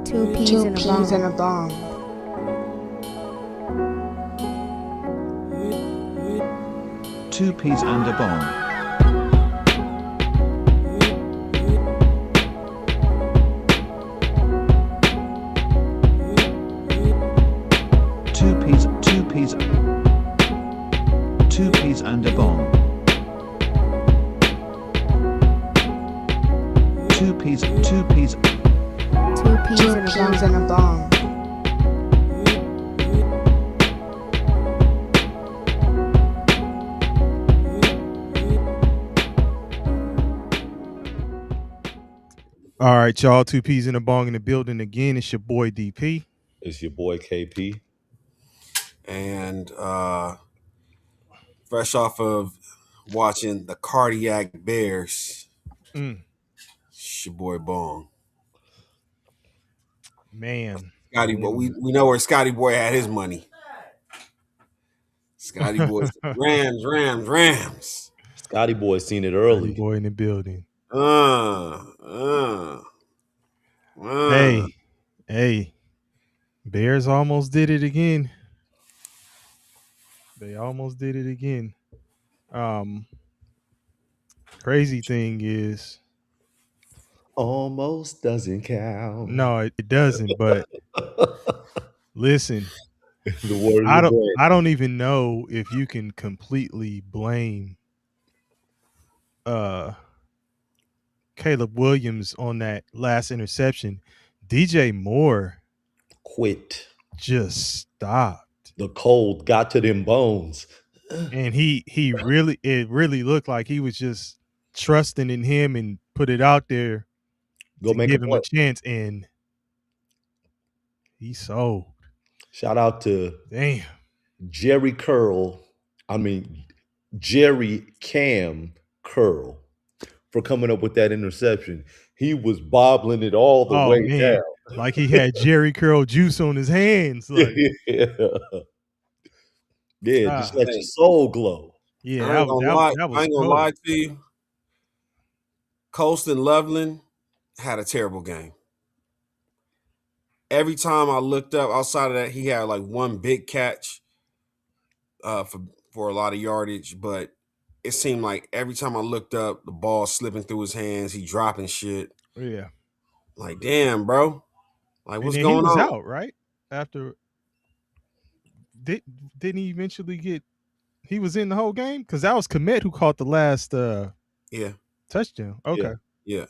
Two peas Two in a peas in a bong. bong. Two peas and a bong. Two peas and a bong. Two peas. Two peas Two in a peas bong. in a bong. All right, y'all. Two peas in a bong in the building again. It's your boy DP. It's your boy KP. And fresh off of watching the Cardiac Bears, Mm, it's your boy Bong. man, Scotty, but we know where Scotty Boy had his money. Scotty Boy said, Rams. Scotty Boy seen it Scotty early. boy in the building. Uh, uh, uh. Hey, Bears almost did it again. They almost did it again. Um, Crazy thing is, Almost doesn't count. no, it doesn't. But listen, The word of I the don't, brand. I don't even know if you can completely blame uh Caleb Williams on that last interception. DJ Moore Quit. just stopped. The cold got to them bones. And it really looked like he was just trusting in him and put it out there Go to make a give him a play. chance, and he sold. Shout out to Damn. Jerry Cam Curl for coming up with that interception. He was bobbling it all the Oh way man. down. Like he had Jerry Curl juice on his hands. Like, yeah, just let your soul glow. Yeah, I ain't gonna lie. that was I ain't gonna cold. lie to you. Colston Loveland had a terrible game. Every time I looked up, outside of that, he had like one big catch for a lot of yardage, but it seemed like every time I looked up, the ball slipping through his hands, he dropping shit. Yeah. Like, damn, bro. Like, And what's then he going was on? out, right? After didn't he eventually get he was in the whole game? Because that was Komet who caught the last Yeah, touchdown. Okay. yeah.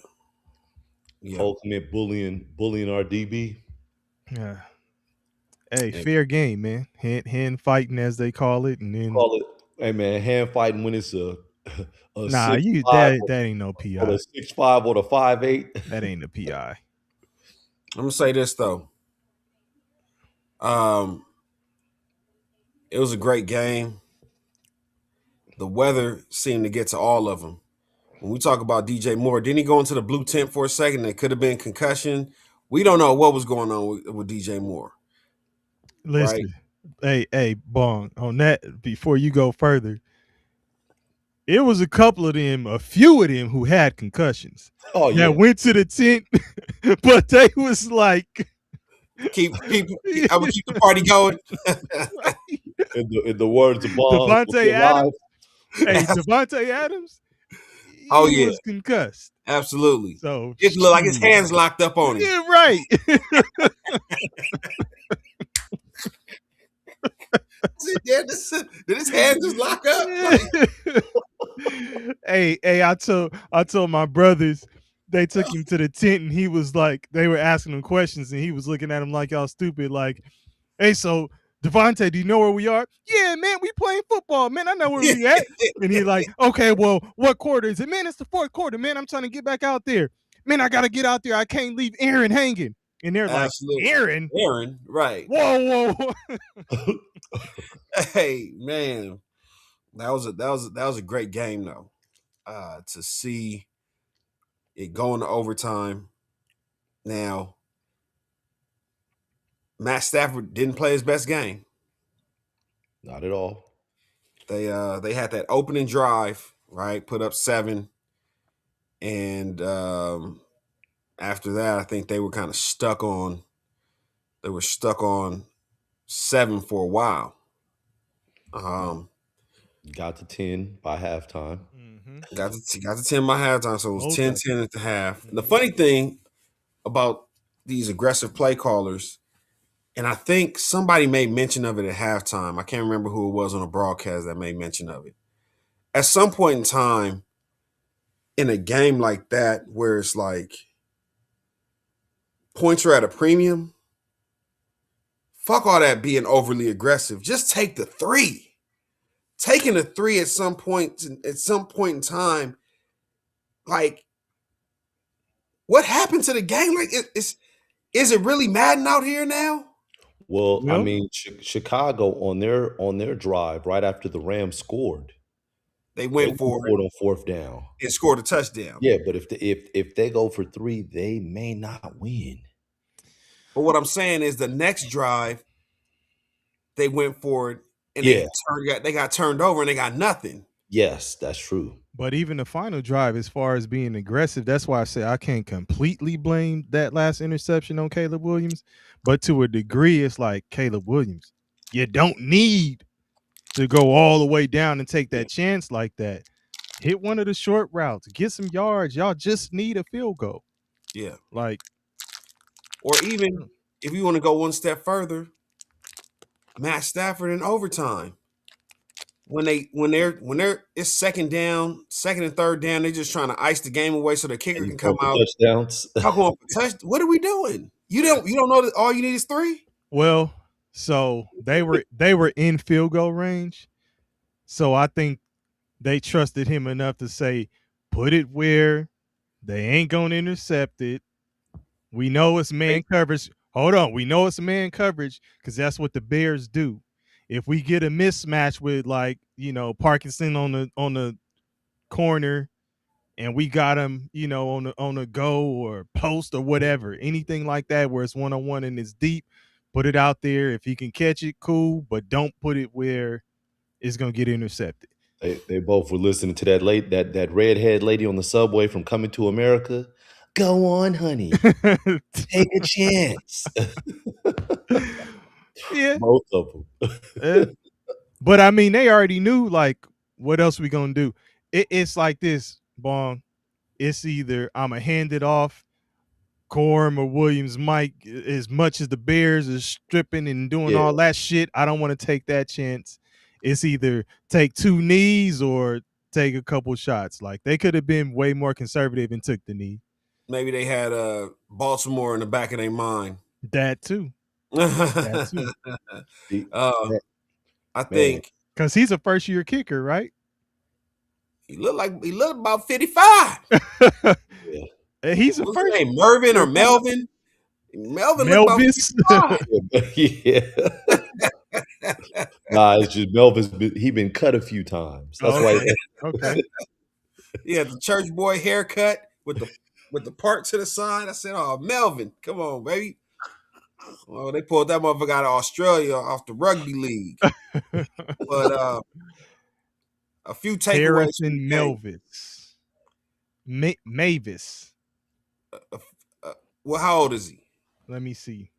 Ultimate bullying our DB. Yeah. Hey, fair game, man. Hand fighting as they call it, and then Call it, hey man, hand fighting when it's a nah, 6'5" that ain't no or PI. the 6'5" or the 5'8". That ain't a PI. I'm gonna say this though. It was a great game. The weather seemed to get to all of them. When we talk about DJ Moore, didn't he go into the blue tent for a second? It could have been concussion. We don't know what was going on with DJ Moore. Listen, hey, Bong, on that before you go further, it was a few of them who had concussions. Oh yeah, that went to the tent, but they was like, I would keep the party going. in the words of Bong, Devontae Adams. Hey, Devontae Adams. He was concussed. Absolutely. So it looked like his hands locked up on him. Yeah, right. Did his hands just lock up? Hey, I told my brothers, they took him to the tent and he was like, they were asking him questions and he was looking at him like y'all stupid, like, hey, so Devontae, do you know where we are? Yeah, man, we playing football, man. I know where we at. And he like, okay, well, what quarter is it? Man, it's the fourth quarter, man. I'm trying to get back out there. Man, I gotta get out there. I can't leave Aaron hanging. And they're Absolutely. like, Aaron, right. Whoa. Hey, man. That was a great game though. To see it go into overtime. Now, Matt Stafford didn't play his best game. Not at all. They had that opening drive, right? Put up 7. And after that, I think they were kind of stuck on They were stuck on 7 for a while. Got to 10 by halftime. Mm-hmm. Got to 10 by halftime, so it was Both 10 of 10 at the half. The Mhm. funny thing about these aggressive play callers, and I think somebody made mention of it at halftime. I can't remember who it was on a broadcast that made mention of it. At some point in time in a game like that, where it's like points are at a premium, fuck all that being overly aggressive. Just take the three. Taking a three at some point in time, like what happened to the game? Like is it really Madden out here now? Well, I Well, mean, Chicago on their drive right after the Rams scored, They they went went for it for it on 4th down. and scored a touchdown. Yeah, but if they go for 3, they may not win. But what I'm saying is the next drive, they went for it and Yeah. they got turned over and they got nothing. Yes, that's true. but even the final drive, as far as being aggressive, that's why I say I can't completely blame that last interception on Caleb Williams. But to a degree, it's like Caleb Williams. You don't need to go all the way down and take that chance like that. Hit one of the short routes, get some yards. Y'all just need a field goal. Yeah. Like, Or even if you want to go one step further, Matt Stafford in overtime. When they're it's second down, second and third down, they're just trying to ice the game away so the kicker And you can go come for out. touchdowns. Y'all going for touch? What are we doing? You don't know that all you need is 3? well, so they were in field goal range. So I think they trusted him enough to say, put it where they ain't gonna intercept it. We know it's man coverage. Hold on, we know it's man coverage because that's what the Bears do. If we get a mismatch with like Parkinson on the corner and we got him on the go or post or whatever, anything like that where it's 1-on-1 and it's deep, put it out there. If he can catch it, cool, but don't put it where it's gonna get intercepted. They both were listening to that redhead lady on the subway from Coming to America. Go on, honey. Take a chance. Yeah, Both of them. but I mean, they already knew like what else we gonna do. It's like this, Bong. It's either I'm gonna hand it off, Corm or Williams, Mike. As much as the Bears is stripping and doing Yeah. all that shit, I don't want to take that chance. It's either take 2 knees or take a couple shots. Like they could have been way more conservative and took the knee. Maybe they had Baltimore in the back of their mind. That too. That too. I Man. think Because he's a first year kicker, right? he looked about 55. Yeah. He's a What's first his name? Mervin or Melvin? Melvin looked about Melvis. 55. Yeah. Nah, it's just Melvin's he been cut a few times. That's why. Okay. He had the church boy haircut with the part to the side. I said, "Oh, Melvin, come on, baby." Oh, they pulled that motherfucker out of Australia off the rugby league. But a few takeaways from Harrison the game. Melvis. Mavis. Well, how old is he? Let me see.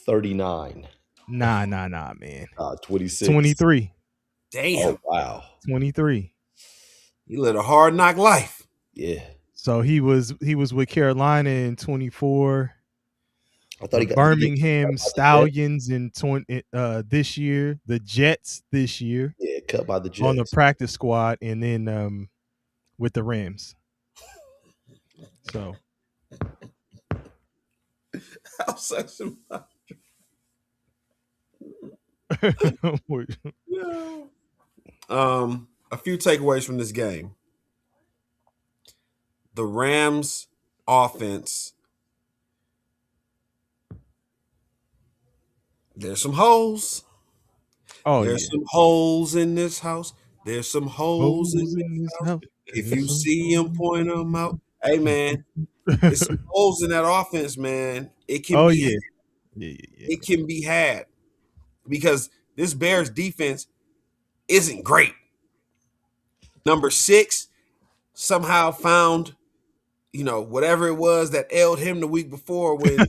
39. Nah, man. 26. 23. Damn, Oh, wow. 23. he lived a hard knock life. Yeah. So he was with Carolina in 24. I thought he got Birmingham cut by the Stallions in this year. The Jets this year Jets. Yeah, cut by the Jets. on the practice squad, and then with the Rams. So A few takeaways from this game. The Rams offense. There's some holes. There's some holes in this house. There's some holes in this house. If you see them, point them out. Hey, man, there's some holes in that offense, man. It can yeah. It can be had because this Bears defense isn't great. Number 6 somehow found whatever it was that ailed him the week before when he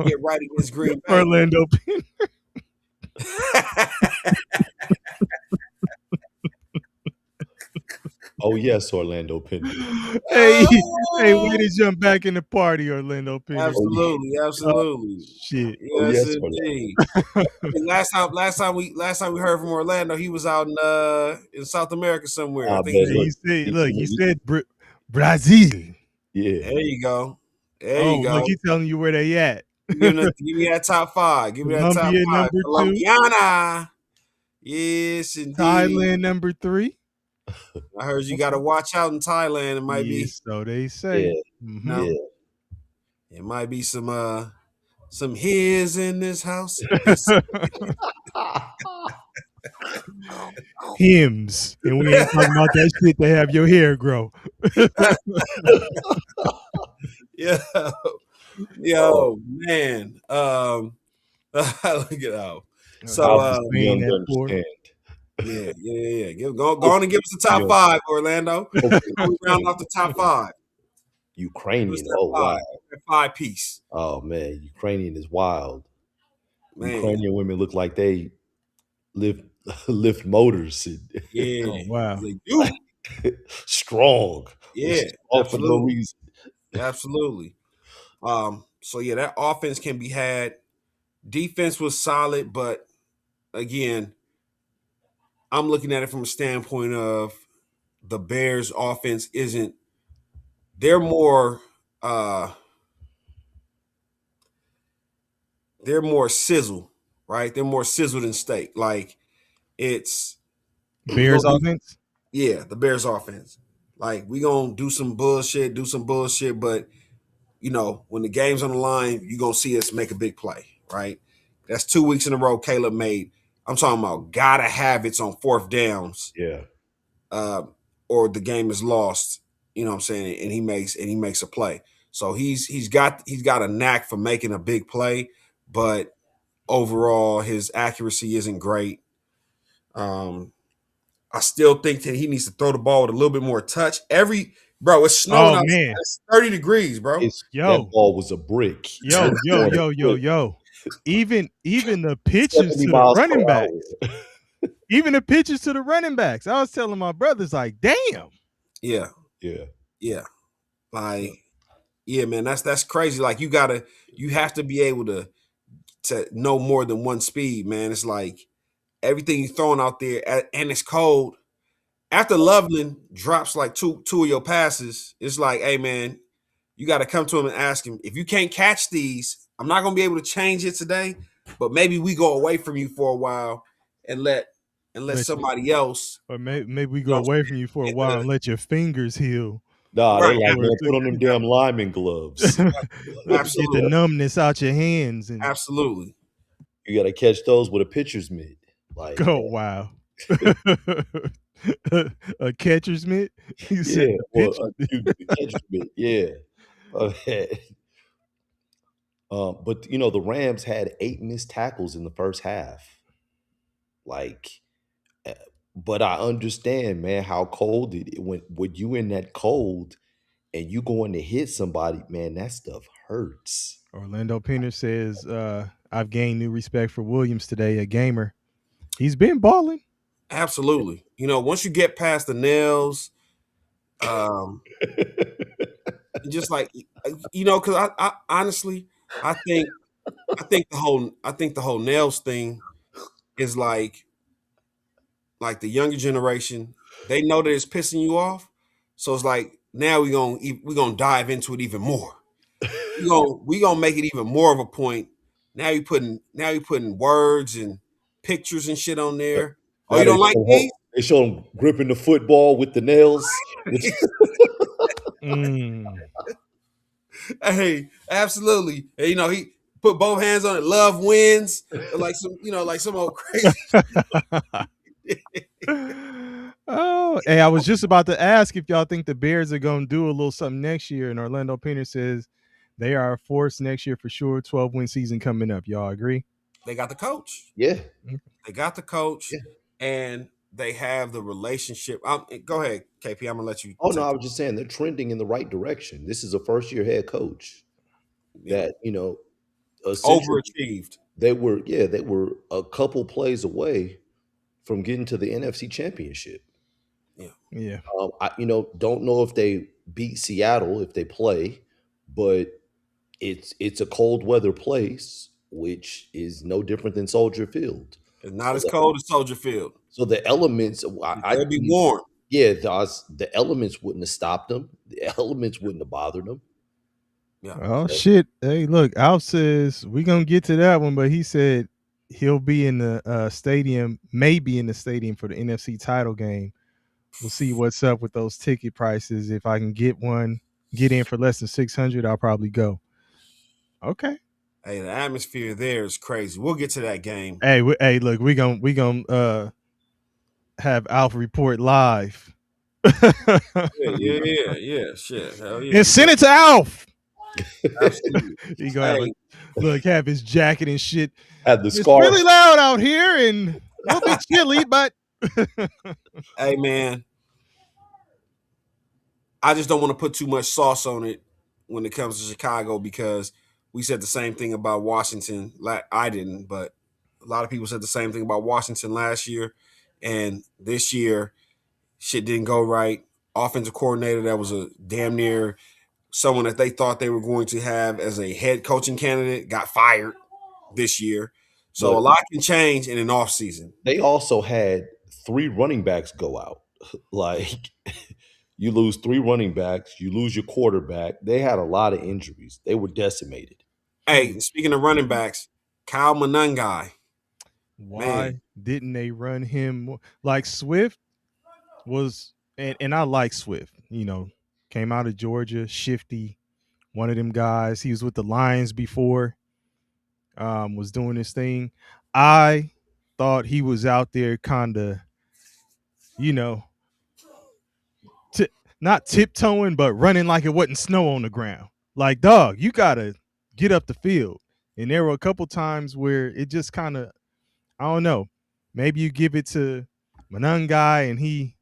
get right against Green Bay. Orlando Pin. Oh yes, Orlando Pender. Hey, way to jump back in the party, Orlando Pin. Absolutely, absolutely. Shit. Oh, Yes, yes, indeed. Last time we heard from Orlando, he was out in South America somewhere. I Ah, think man, You said Brazil. yeah. there you go. There Oh, you go. look, he's telling you where they at. Give me that top 5. Give me that top Colombia 5. number 2. Colombiana. Yes, indeed. Thailand number 3. I heard you got to watch out in Thailand. It might be, So they say. Yeah. Mhm. Yeah. it might be some his in this house. Hymns. And we ain't talking about that shit to have your hair grow. Yo, man. Look it out. So Obviously, young to understand. Yeah. Go on and give us the top 5, Orlando. We round off the top 5. Ukrainian. Oh wow. 5-piece. Oh man, Ukrainian is wild. Man. Ukrainian women look like they lift motors. Yeah. Oh, wow. They do. Strong. Yeah. Strong for no reason. Absolutely. So yeah, that offense can be had. Defense was solid, but again, I'm looking at it from a standpoint of the Bears offense isn't, they're more sizzle, right? They're more sizzle than steak. Like it's Bears offense? Yeah, the Bears offense. Like we gonna do some bullshit, but when the game's on the line, you're gonna see us make a big play, right? That's 2 weeks in a row Caleb made. I'm talking about gotta have it on 4th downs. Yeah. Or the game is lost, you know what I'm saying? And he makes a play. So he's got a knack for making a big play, but overall his accuracy isn't great. I still think that he needs to throw the ball with a little bit more touch. It's snowing outside. Man. It's 30 degrees, bro. That ball was a brick. Yo. Even the pitches to the running backs. Even the pitches to the running backs. I was telling my brothers, like, damn. Yeah. Like, yeah, man, that's crazy. Like you have to be able to know more than one speed, man. It's like everything you're throwing out there, and it's cold. After Loveland drops like two of your passes, it's like, hey, man, you got to come to him and ask him, if you can't catch these, I'm not going to be able to change it today, but maybe we go away from you for a while and let somebody else. Or maybe we go away from you for a while and let your fingers heal. Nah, right. They're like, man, put on them damn lineman gloves. Get the numbness out your hands. And absolutely. You got to catch those with a pitcher's mitt. Like, wow. A catcher's mitt? You said a catcher's mitt. Yeah. But the Rams had 8 missed tackles in the first half. Like, but I understand, man, how cold when you in that cold and you going to hit somebody, man, that stuff hurts. Orlando Pinner says, I've gained new respect for Williams today, a gamer. He's been balling. Absolutely. Once you get past the nails, just like, because I honestly, I think the whole nails thing is like the younger generation, they know that it's pissing you off. So it's like, now we're gonna dive into it even more. We gonna make it even more of a point. Now you're putting words and pictures and shit on there. Oh, you don't like these? They show him gripping the football with the nails. Hey, absolutely. And, he put both hands on it. Love wins. Like some old crazy. Oh, hey, I was just about to ask if y'all think the Bears are going to do a little something next year. And Orlando Pinner says they are a force next year for sure. 12-win season coming up. Y'all agree? They got the coach. Yeah. They got the coach. Yeah. And they have the relationship. Go ahead, KP. I'm gonna let you Oh no, take I it. was just saying they're trending in the right direction. This is a first year head coach Yeah, that, essentially overachieved. they were a couple plays away from getting to the NFC Championship. Yeah, Yeah. Don't know if they beat Seattle if they play, but it's a cold weather place, which is no different than Soldier Field. it's not So as cold as Soldier Field. the elements, It'll be warm. yeah, the elements wouldn't have stopped them. The elements wouldn't have bothered them. Yeah. Oh shit! Hey, look, Alf says we gonna get to that one, but he said he'll be in the stadium, maybe in the stadium for the NFC title game. We'll see what's up with those ticket prices. If I can get in for less than 600, I'll probably go. Okay. Hey, the atmosphere there is crazy. We'll get to that game. Hey, hey, look, we gonna have Alf report live. Yeah. Shit. Hell yeah. And send it to Alf. Absolutely. He gonna have his jacket and shit. Had the It's scarf. really loud out here and a little bit chilly, but Hey, man. I just don't want to put too much sauce on it when it comes to Chicago because we said the same thing about Washington. I didn't, but a lot of people said the same thing about Washington last year. And this year, shit didn't go right. Offensive coordinator that was a damn near someone that they thought they were going to have as a head coaching candidate got fired this year. So But a lot can change in an offseason. they also had 3 running backs go out. Like, you lose 3 running backs, you lose your quarterback. They had a lot of injuries. They were decimated. Hey, speaking of running backs, Kyle Monangai. why didn't they run him like Swift was? And I like Swift. Came out of Georgia, shifty, one of them guys. He was with the Lions before. Was doing his thing. I thought he was out there kind of, you know, not tiptoeing, but running like it wasn't snow on the ground. Like, dog, you gotta get up the field. And there were a couple times where it just kind of, I don't know, maybe you give it to Manungai and he,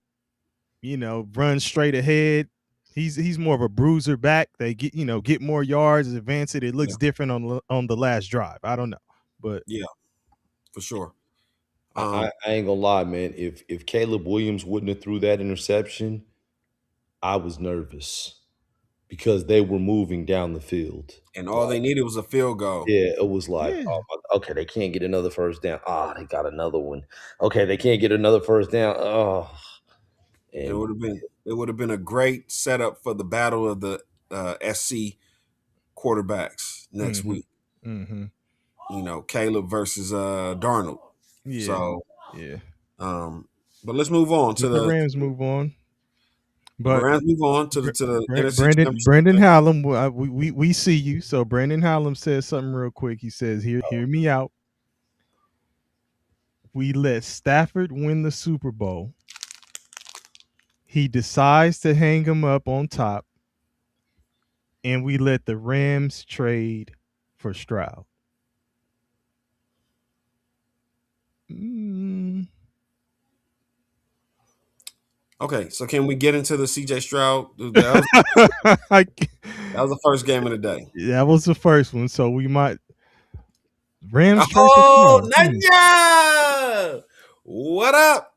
runs straight ahead. He's more of a bruiser back. They get more yards, advance it. It looks different on the last drive. I don't know, but Yeah, for sure. I ain't gonna lie, man. If Caleb Williams wouldn't have threw that interception, I was nervous because they were moving down the field. And all they needed was a field goal. Yeah, it was like, yeah, okay, they can't get another first down. They got another one. Okay, they can't get another first down. It And would have been a great setup for the battle of the SC quarterbacks next mm-hmm, week. mm-hmm. Caleb versus Darnold. Yeah, So, yeah. but let's move on to The Rams move on. But Rams move on to the NFC Brandon Championship. Hallam, we see you. So Brandon Hallam says something real quick. He says, "Hear me out. We let Stafford win the Super Bowl. He decides to hang him up on top, and we let the Rams trade for Stroud." Okay, so can we get into the CJ Stroud? That was the first game of the day. That was the first one, so we might Rams trade Oh, for Stroud. Nanya! What up?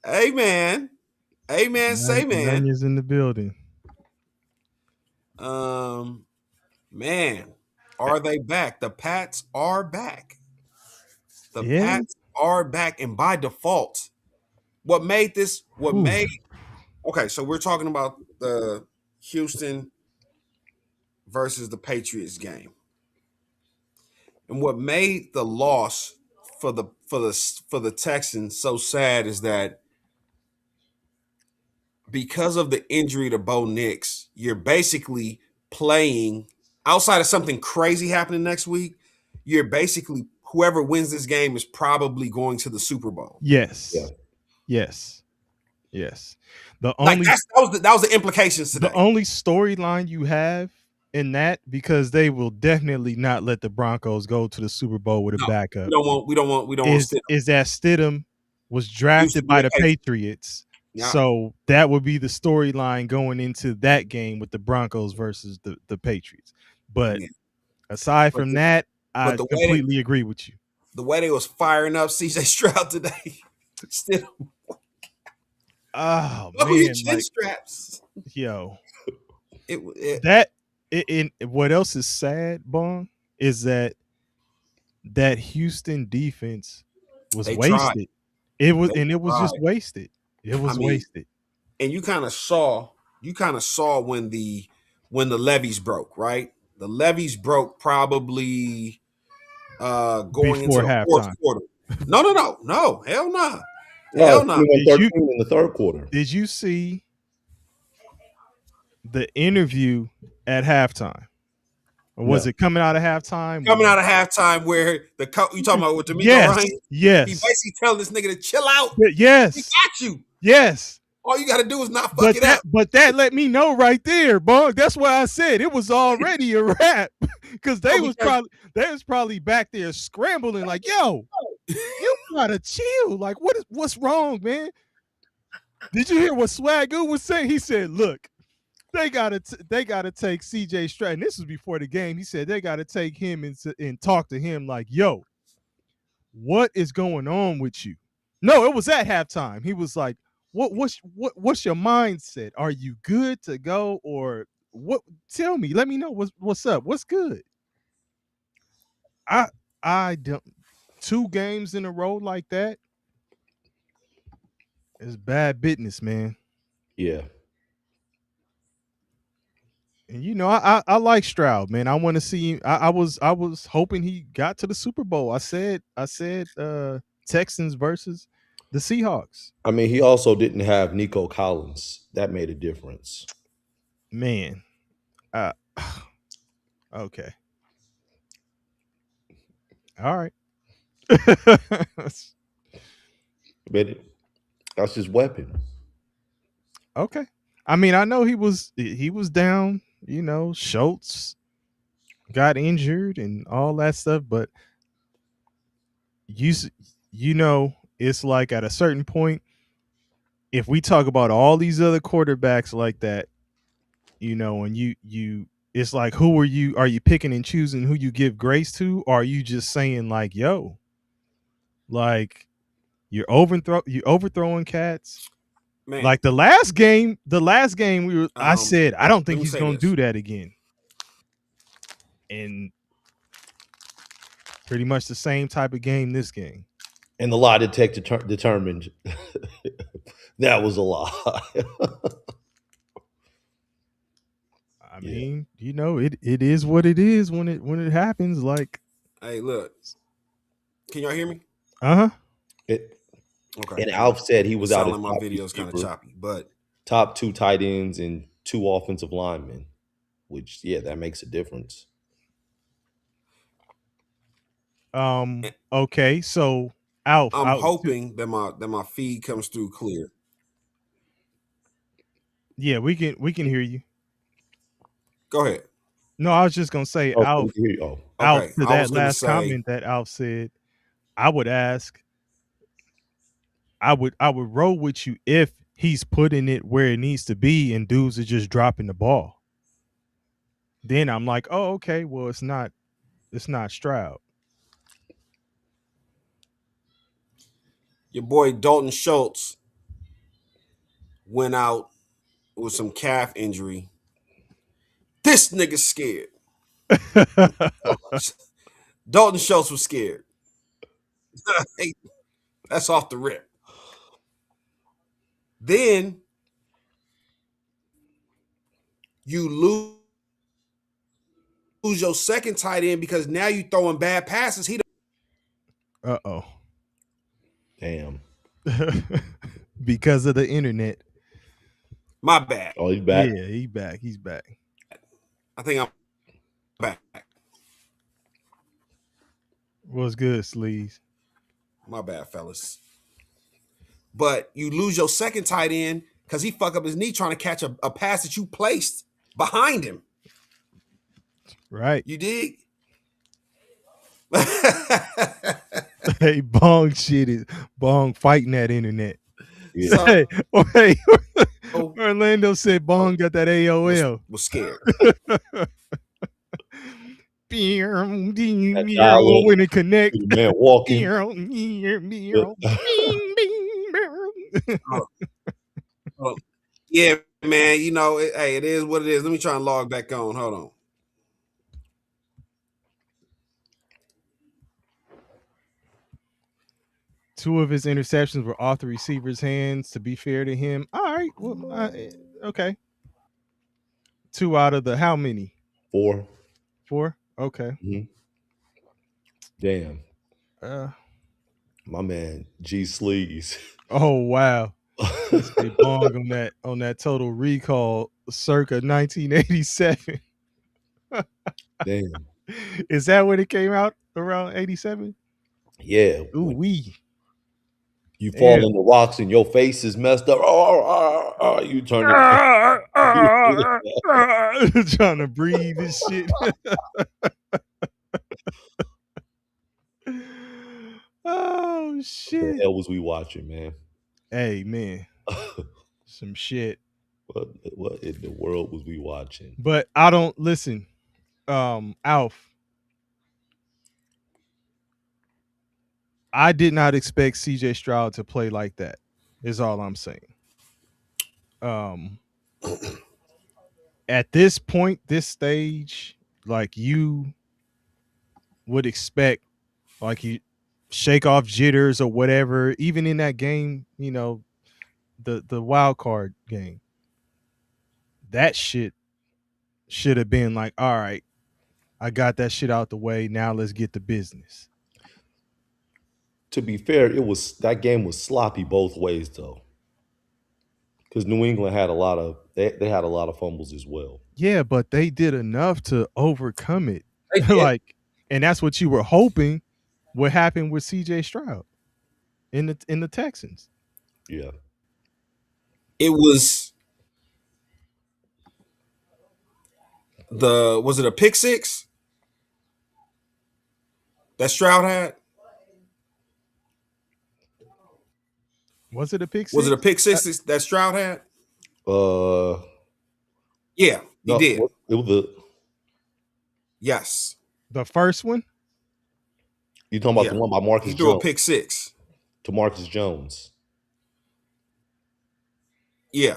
Hey, man. Hey, man, say, man. Nanya's in the building. Man, are they back? The Pats are back. The Yeah. Pats are back, and by default, okay, so we're talking about the Houston versus the Patriots game. And what made the loss for the Texans so sad is that because of the injury to Bo Nix, you're basically playing outside of something crazy happening next week. You're basically whoever wins this game is probably going to the Super Bowl. Yes. Yeah. Yes. The only that was the implications today. The only storyline you have in that, because they will definitely not let the Broncos go to the Super Bowl with a backup. We don't want is that Stidham was Used to drafted be by a the Patriot. Patriots. Yeah. So that would be the storyline going into that game with the Broncos versus the Patriots. But Yeah. aside But from that, I the completely agree with you. way they was firing up CJ Stroud today, still Oh buckle your man, chin like straps. yo, It that in what else is sad, Bong, is that Houston defense was they tried. wasted. It They was just tried. wasted. It I was mean, wasted. and you kind of saw when the levees broke, right? The levees broke probably going into Before the fourth halftime. quarter. No, hell nah. Oh, Hell nah. 21-13 in the third quarter. Did you see the interview at halftime? Or was No. it coming out of halftime? Coming out of halftime where you talking about with D'Amico Yes, Ryan? He yes, basically telling this nigga to chill out. He yes, got you. yes. All you got to do is not fuck it up. But that let me know right there, Bong. That's why I said it was already a wrap because they was probably back there scrambling like, yo, you gotta chill. Like, what's wrong, man? Did you hear what Swagoo was saying? He said, look, they gotta take CJ Stroud. And this was before the game. He said they gotta take him and talk to him like, yo, what is going on with you? No, it was at halftime. He was like, what's your mindset? Are you good to go or what? Tell me, let me know what's up. What's good? I don't 2 games in a row like that is bad business, man. Yeah. And I like Stroud, man. I want to see him. I was hoping he got to the Super Bowl. I said Texans versus the Seahawks. I mean, he also didn't have Nico Collins. That made a difference. Man. Uh okay. All right. But that's his weapon. Okay. I mean, I know he was down, Schultz got injured and all that stuff, but you s- it's like at a certain point if we talk about all these other quarterbacks like that, and you it's like who are you picking and choosing who you give grace to, or are you just saying like, yo, like you overthrowing cats? Man, Like the last game I said I don't let think me he's say going to this. do that again. And pretty much the same type of game this game. And the lie detector determined that was a lie. I Yeah. mean, it is what it is when it happens. Like, Hey, look. Can y'all hear me? uh-huh. Okay. And Alf said he was out Sound of like my video's kind of choppy, but top 2 tight ends and 2 offensive linemen, which that makes a difference. Okay, so Alf, I'm hoping that my feed comes through clear. yeah, we can hear you. Go ahead. No, I was just gonna say, Oh, Alf, Alf, Okay. to I was that gonna last say, comment that Alf said, I would ask, I would roll with you if he's putting it where it needs to be and dudes are just dropping the ball. Then I'm like, oh, okay, well, it's not Stroud. your boy Dalton Schultz went out with some calf injury. This nigga's scared. Dalton Schultz was scared. That's off the rip. Then you lose your second tight end because now you throwing bad passes. He Uh-oh. Damn. Because of the internet. my bad. Oh, he's back. Yeah, he's back. I think I'm back. What's good, Sleeves? My bad, fellas. But you lose your second tight end because he fuck up his knee trying to catch a pass that you placed behind him. Right. You dig? Hey, Bong shit is Bong fighting that internet. Yeah. So Hey, hey, Orlando said Bong got that AOL. was scared. That dialogue, When it connect. the man walking. Oh, oh, yeah, man. You know, hey, it is what it is. Let me try and log back on. Hold on. Two of his interceptions were off the receiver's hands. To be fair to him, all right. Well, okay. Two out of the how many? 4. 4. Okay. Mhm. Damn. Uh. My man, G Sleeves. Oh wow. He say Bong on that Total Recall circa 1987. Damn. Is that when it came out around 87? Yeah. Ooh When wee. you fall Damn. in the rocks and your face is messed up, you turn it. Trying to breathe and shit. Oh What the shit. hell was we watching, man? Hey man, some shit. What in the world was we watching? But I don't listen. Alf, I did not expect CJ Stroud to play like that. Is all I'm saying. Um at this point, this stage, like you would expect like you shake off jitters or whatever, even in that game, the wild card game. That shit should have been like, all right, I got that shit out the way. Now let's get to business. To be fair, that game was sloppy both ways though, because New England had a lot of they had a lot of fumbles as well. Yeah, but they did enough to overcome it. They did. Like, and that's what you were hoping would happen with CJ Stroud in the Texans. Yeah, It was was it a pick six that Stroud had? Was it a pick Was it a six? pick six that Stroud had? uh, Yeah, he did. it was the Yes. The first one? you talking about Yeah. the one by He Marcus threw a Jones pick six. to Marcus Jones. Yeah.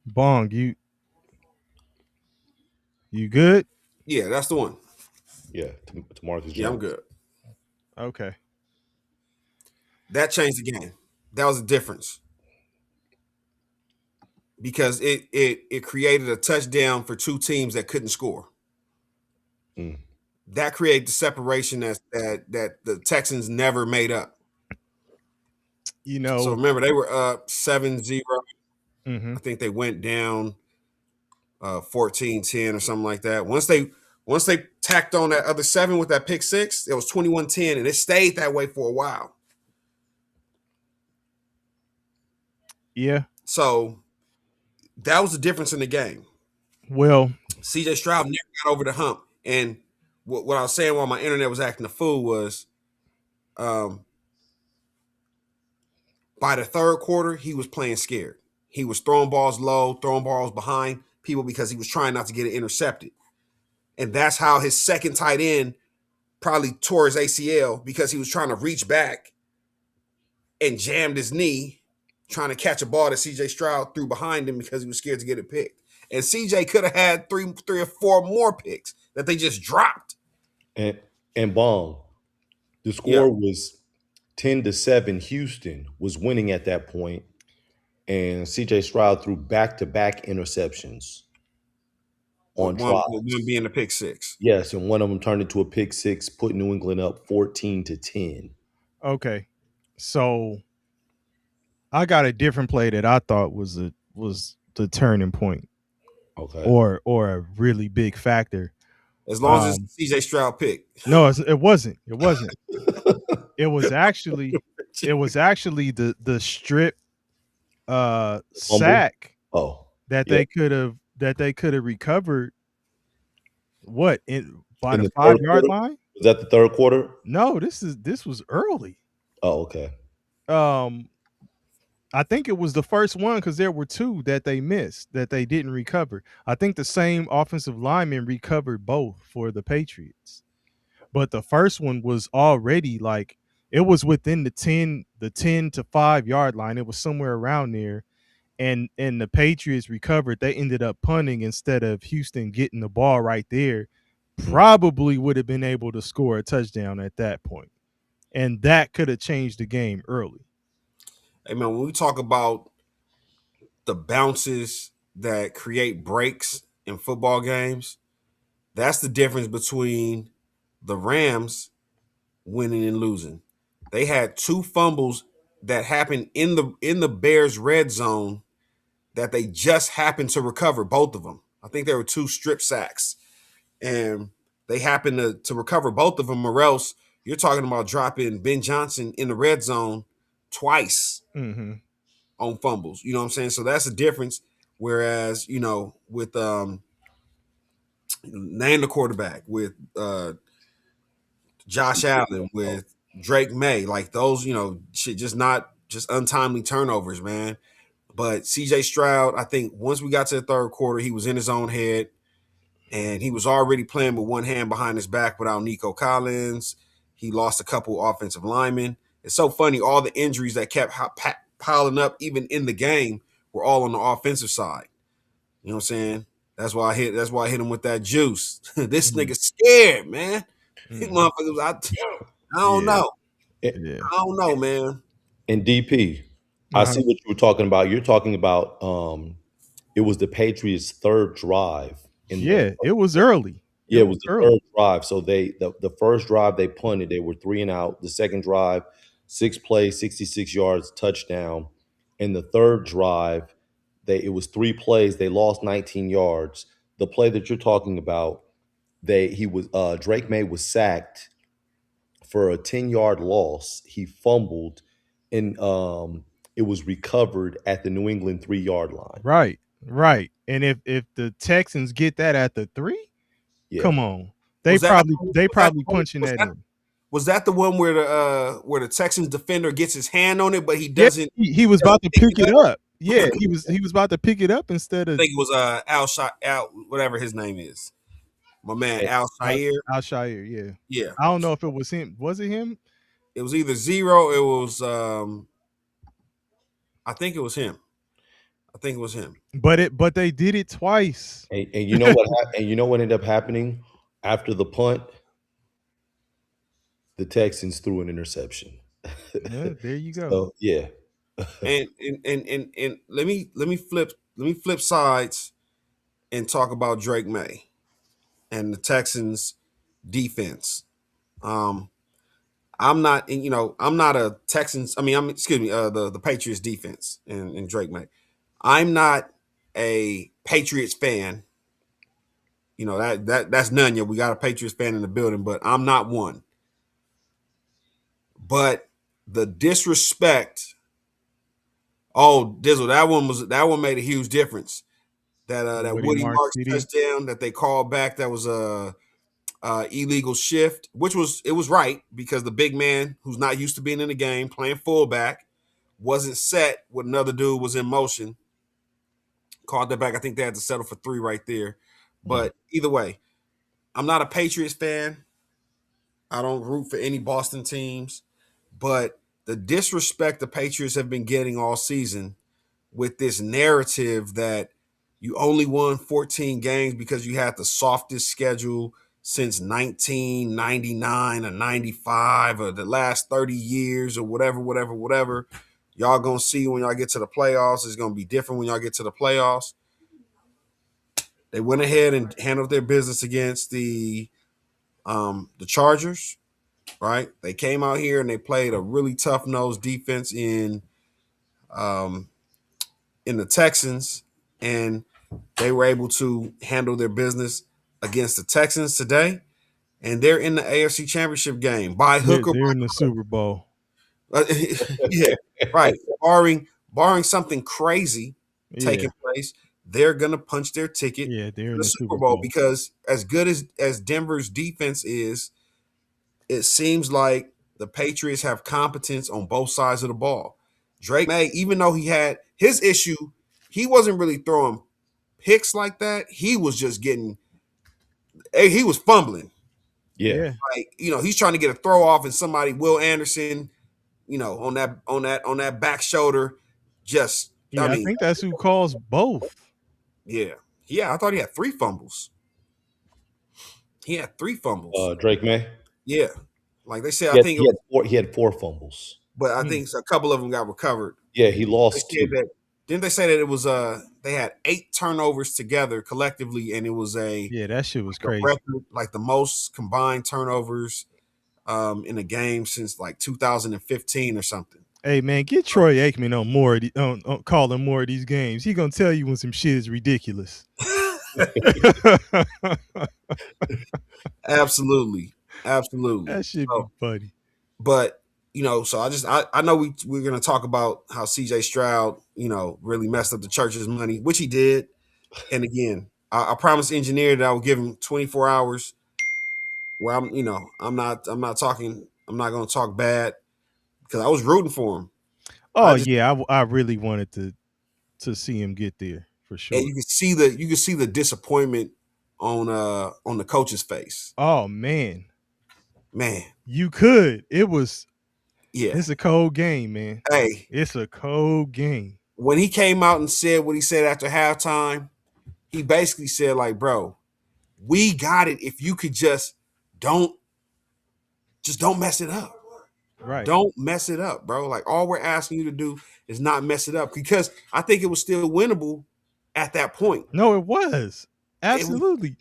Bong, you good? Yeah, that's the one. Yeah, to Marcus Yeah, I'm Jones. good. Okay. That changed the game. That was the difference. Because it created a touchdown for two teams that couldn't score. Mm. That created the separation that the Texans never made up. You So know, remember, they were up 7-0. mhm. I think they went down 14-10 or something like that. Once they tacked on that other 7 with that pick six, it was 21-10, and it stayed that way for a while. Yeah. So that was the difference in the game. Well, CJ Stroud never got over the hump. And what I was saying while my internet was acting a fool was um, by the third quarter, he was playing scared. He was throwing balls low, throwing balls behind people because he was trying not to get it intercepted. And that's how his second tight end probably tore his ACL because he was trying to reach back and jammed his knee trying to catch a ball that CJ Stroud threw behind him because he was scared to get it picked. And CJ could have had three or four more picks that they just dropped. And Bong, the Yeah. score was 10-7. Houston was winning at that point, and CJ Stroud threw back-to-back interceptions With on one drives. being a pick six. Yes, and one of them turned into a pick six, put New England up 14-10. okay. So I got a different play that I thought was the turning point Okay. or a really big factor. As long as it's CJ Stroud pick. No, it wasn't. It wasn't. It was actually the strip Fumble? sack Oh, that yeah. they could have recovered What in by in the the third 5 yard quarter? line? Was that the third quarter? No, this was early. Oh, okay. Um, I think it was the first one because there were two that they missed that they didn't recover. I think the same offensive lineman recovered both for the Patriots, but the first one was already like it was within the 10 to 5 yard line. It was somewhere around there, and the Patriots recovered. They ended up punting instead of Houston getting the ball right there. Probably would have been able to score a touchdown at that point, and that could have changed the game early. Hey man, when we talk about the bounces that create breaks in football games, that's the difference between the Rams winning and losing. They had two fumbles that happened in the Bears red zone that they just happened to recover, both of them. I think there were two strip sacks, and they happened to recover both of them, or else you're talking about dropping Ben Johnson in the red zone twice Mm-hmm. on fumbles. You know what I'm saying? So that's the difference. Whereas, with name the quarterback, with Josh Allen, with Drake May, like those, shit, just untimely turnovers, man. But CJ Stroud, I think once we got to the third quarter, he was in his own head, and he was already playing with one hand behind his back without Nico Collins. He lost a couple offensive linemen. It's so funny. All the injuries that kept piling up, even in the game, were all on the offensive side. You know what I'm saying? That's why I hit him with that juice. This Mm-hmm. nigga scared, man. These Mm-hmm. motherfuckers, I don't Yeah, know. A- yeah. I don't know, man. And DP, I Uh-huh. see what you were talking about. You're talking about it was the Patriots' third drive in the Yeah, it was early. It yeah, it was was the early. third drive. So the first drive they punted, they were three and out. The second drive, 6 plays, 66 yards, touchdown. And the third drive, it was 3 plays, they lost 19 yards. The play that you're talking about, Drake May was sacked for a 10-yard loss. He fumbled, and it was recovered at the New England 3-yard line. Right, right. And if the Texans get that at the 3, Yeah. come on. They Was that probably they was that probably punching was that that in. was that the one where the Texans defender gets his hand on it, but he Yeah, doesn't he was about to pick pick it it up? up. Yeah, he was about to pick it up instead I of think it was Al whatever his name is. My man And Al Al Shair. Alshire, yeah. Yeah. I don't know if it was him. Was it him? It was either zero, it was I think it was him. I think it was him. But they did it twice. and you know what and you know what ended up happening after the punt? The Texans threw an interception. Yeah, there you go. So yeah. And let me flip sides and talk about Drake May and the Texans defense. Um I'm not a Texans. I mean, excuse me, the Patriots defense and Drake May. I'm not a Patriots fan. That's none yet. We got a Patriots fan in the building, but I'm not one. But the disrespect. Oh, Dizzle, that one made a huge difference. That Woody Woody Mark Marks CD. touchdown that they called back. That was a illegal shift, which was right because the big man who's not used to being in the game playing fullback wasn't set when another dude was in motion. Called that back. I think they had to settle for 3 right there. Mhm. But either way, I'm not a Patriots fan. I don't root for any Boston teams. But the disrespect the Patriots have been getting all season with this narrative that you only won 14 games because you had the softest schedule since 1999 or 95 or the last 30 years or whatever. Y'all gonna see when y'all get to the playoffs. It's gonna be different when y'all get to the playoffs. They went ahead and handled their business against the Chargers, right? They came out here and they played a really tough nosed defense um, in the Texans, and they were able to handle their business against the Texans today, and they're in the AFC Championship game by They're, hook or they're in the Super Bowl. by yeah, right. Barring something crazy Yeah. taking place, they're gonna punch their ticket Yeah, they're to in the the Super Super Bowl Bowl. because as good as Denver's defense is, it seems like the Patriots have competence on both sides of the ball. Drake May, even though he had his issue, he wasn't really throwing picks like that. He was just he was fumbling. Yeah. Yeah. Like, he's trying to get a throw off and somebody, Will Anderson, on that back shoulder. Just, I Yeah, I mean, think that's who caused both. yeah. Yeah, I thought he had 3 fumbles. He had 3 fumbles. Drake May. Yeah. Like they said, He I had, think it he had was, four. He had 4 fumbles. but I Hmm. think a couple of them got recovered. Yeah, he They lost said 2. that didn't they say that it was they had 8 turnovers together collectively, and it was Yeah, that shit was a crazy. record, like the most combined turnovers in a game since like 2015 or something. Hey man, get Troy Aikman on more of on calling more of these games. He gonna tell you when some shit is ridiculous. Absolutely, absolutely. That should be So, funny. but so I know we're gonna talk about how CJ Stroud really messed up the church's money, which he did. And again, I promised engineer that I would give him 24 hours where I'm not gonna talk bad because I was rooting for him. Oh I just yeah, I really wanted to see him get there for and sure. you can see the disappointment on the coach's face. Oh man, Man, you could. yeah. It's a cold game, man. Hey, It's a cold game. when he came out and said what he said after halftime, he basically said, like, bro, we got it if you could don't don't mess it up. Right. Don't mess it up, bro. Like, all we're asking you to do is not mess it up, because I think it was still winnable at that point. No, it was. It was, Absolutely.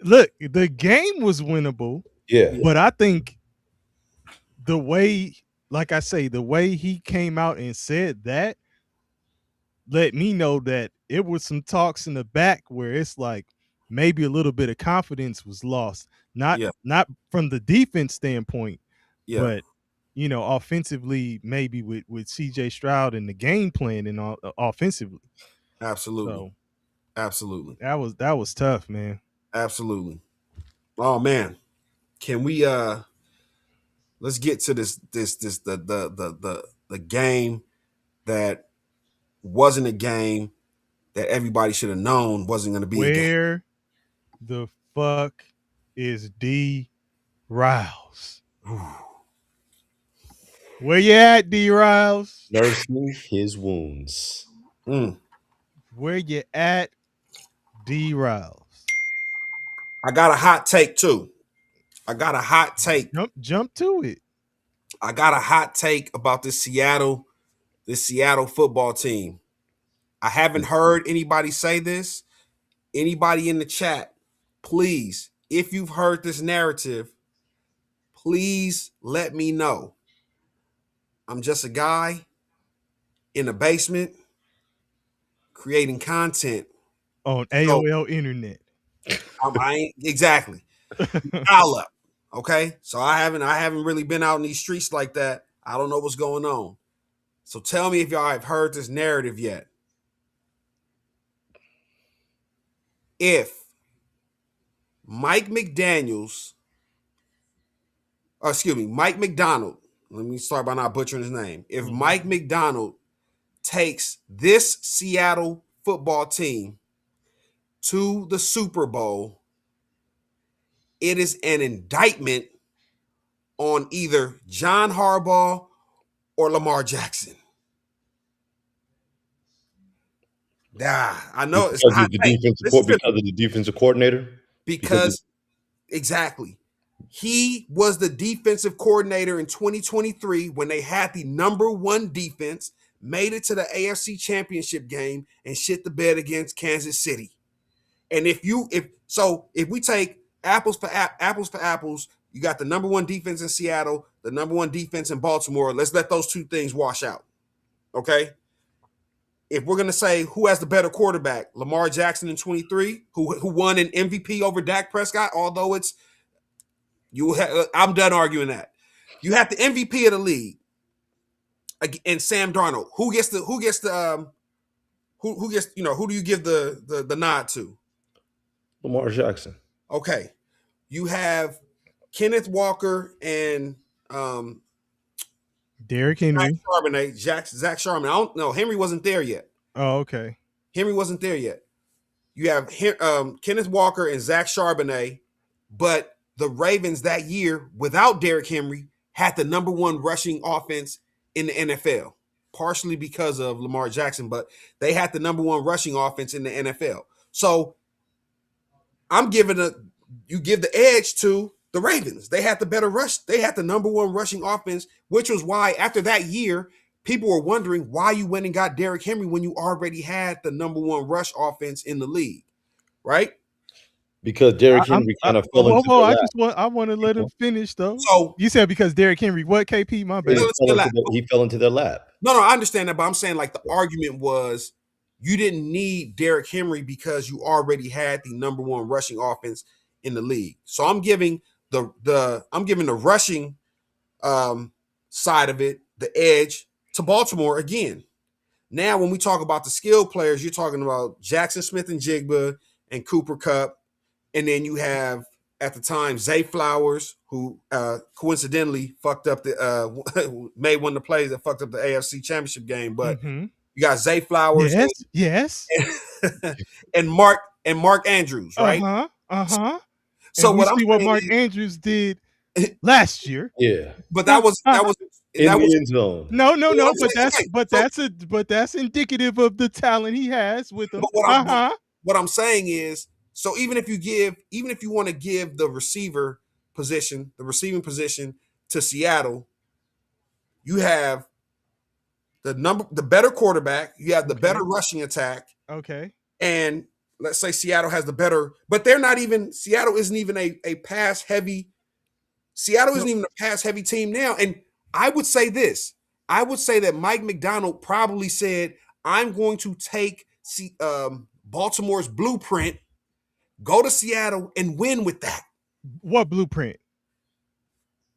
Look, the game was winnable, Yeah. but I think the way, like I say, the way he came out and said that let me know that it was some talks in the back where it's like maybe a little bit of confidence was lost. Not yeah, not from the defense standpoint, yeah, but offensively, maybe with CJ Stroud and the game plan and all offensively. absolutely, So absolutely, that was tough, man. absolutely. Oh man, can we let's get to this the game that wasn't a game that everybody should have known wasn't going to be a game. Where the fuck is D Riles? Where you at, D Riles? Nursing his wounds. Mm. Where you at, D Riles? I got a hot take too. I got a hot take. Jump to it. I got a hot take about this Seattle football team. I haven't heard anybody say this. Anybody in the chat, please, if you've heard this narrative, please let me know. I'm just a guy in the basement creating content. On So AOL internet. I ain't exactly dial up. Okay. So I haven't really been out in these streets like that. I don't know what's going on. So tell me if y'all have heard this narrative yet. If Mike McDaniels, Mike McDonald, let me start by not butchering his name. If Mike McDonald takes this Seattle football team to the Super Bowl, it is an indictment on either John Harbaugh or Lamar Jackson. I know it's a hot take. Because of the defensive coordinator. Because exactly. He was the defensive coordinator in 2023 when they had the number 1 defense, made it to the AFC Championship game, and shit the bed against Kansas City. And if we take apples for apples, you got the number 1 defense in Seattle, the number 1 defense in Baltimore. Let's let those 2 things wash out. Okay? If we're gonna say who has the better quarterback, Lamar Jackson in 23, who won an MVP over Dak Prescott, although I'm done arguing that. You have the MVP of the league and Sam Darnold. Who gets the Who gets, who do you give the nod to? Lamar Jackson. Okay. You have Kenneth Walker and Derrick Zach Henry. Charbonnet. Zach Charbonnet. I don't know. Henry wasn't there yet. Oh, okay. Henry wasn't there yet. You have Kenneth Walker and Zach Charbonnet, but the Ravens that year, without Derrick Henry, had the number one rushing offense in the NFL, partially because of Lamar Jackson, but they had the number one rushing offense in the NFL. So I'm giving you give the edge to the Ravens. They had the better rush. They had the number one rushing offense, which was why after that year, people were wondering why you went and got Derrick Henry when you already had the number one rush offense in the league, right? Because Derrick Henry kind of fell into their lap. I want to let him finish though. So You said because Derrick Henry, what KP? My bad. He fell into their lap. No, I understand that, but I'm saying like the argument was you didn't need Derrick Henry because you already had the number one rushing offense in the league. So I'm giving the rushing side of it the edge to Baltimore again. Now, when we talk about the skilled players, you're talking about Jackson Smith and Jigba and Cooper Kupp, and then you have at the time Zay Flowers, who coincidentally fucked up made one of the plays that fucked up the AFC Championship game. But you got Zay Flowers, yes, and Mark Andrews, right? So what see what Mark Andrews did last year. Yeah, but that was in the end zone. No, but that's indicative of the talent he has with him. What I'm saying is, so even if you want to give the receiving position to Seattle, you have the better quarterback, you have the better rushing attack. Okay. And let's say Seattle has the better, but Seattle isn't even a pass heavy. Seattle isn't even a pass heavy team now. And I would say this. I would say that Mike McDonald probably said, I'm going to take Baltimore's blueprint, go to Seattle, and win with that. What blueprint?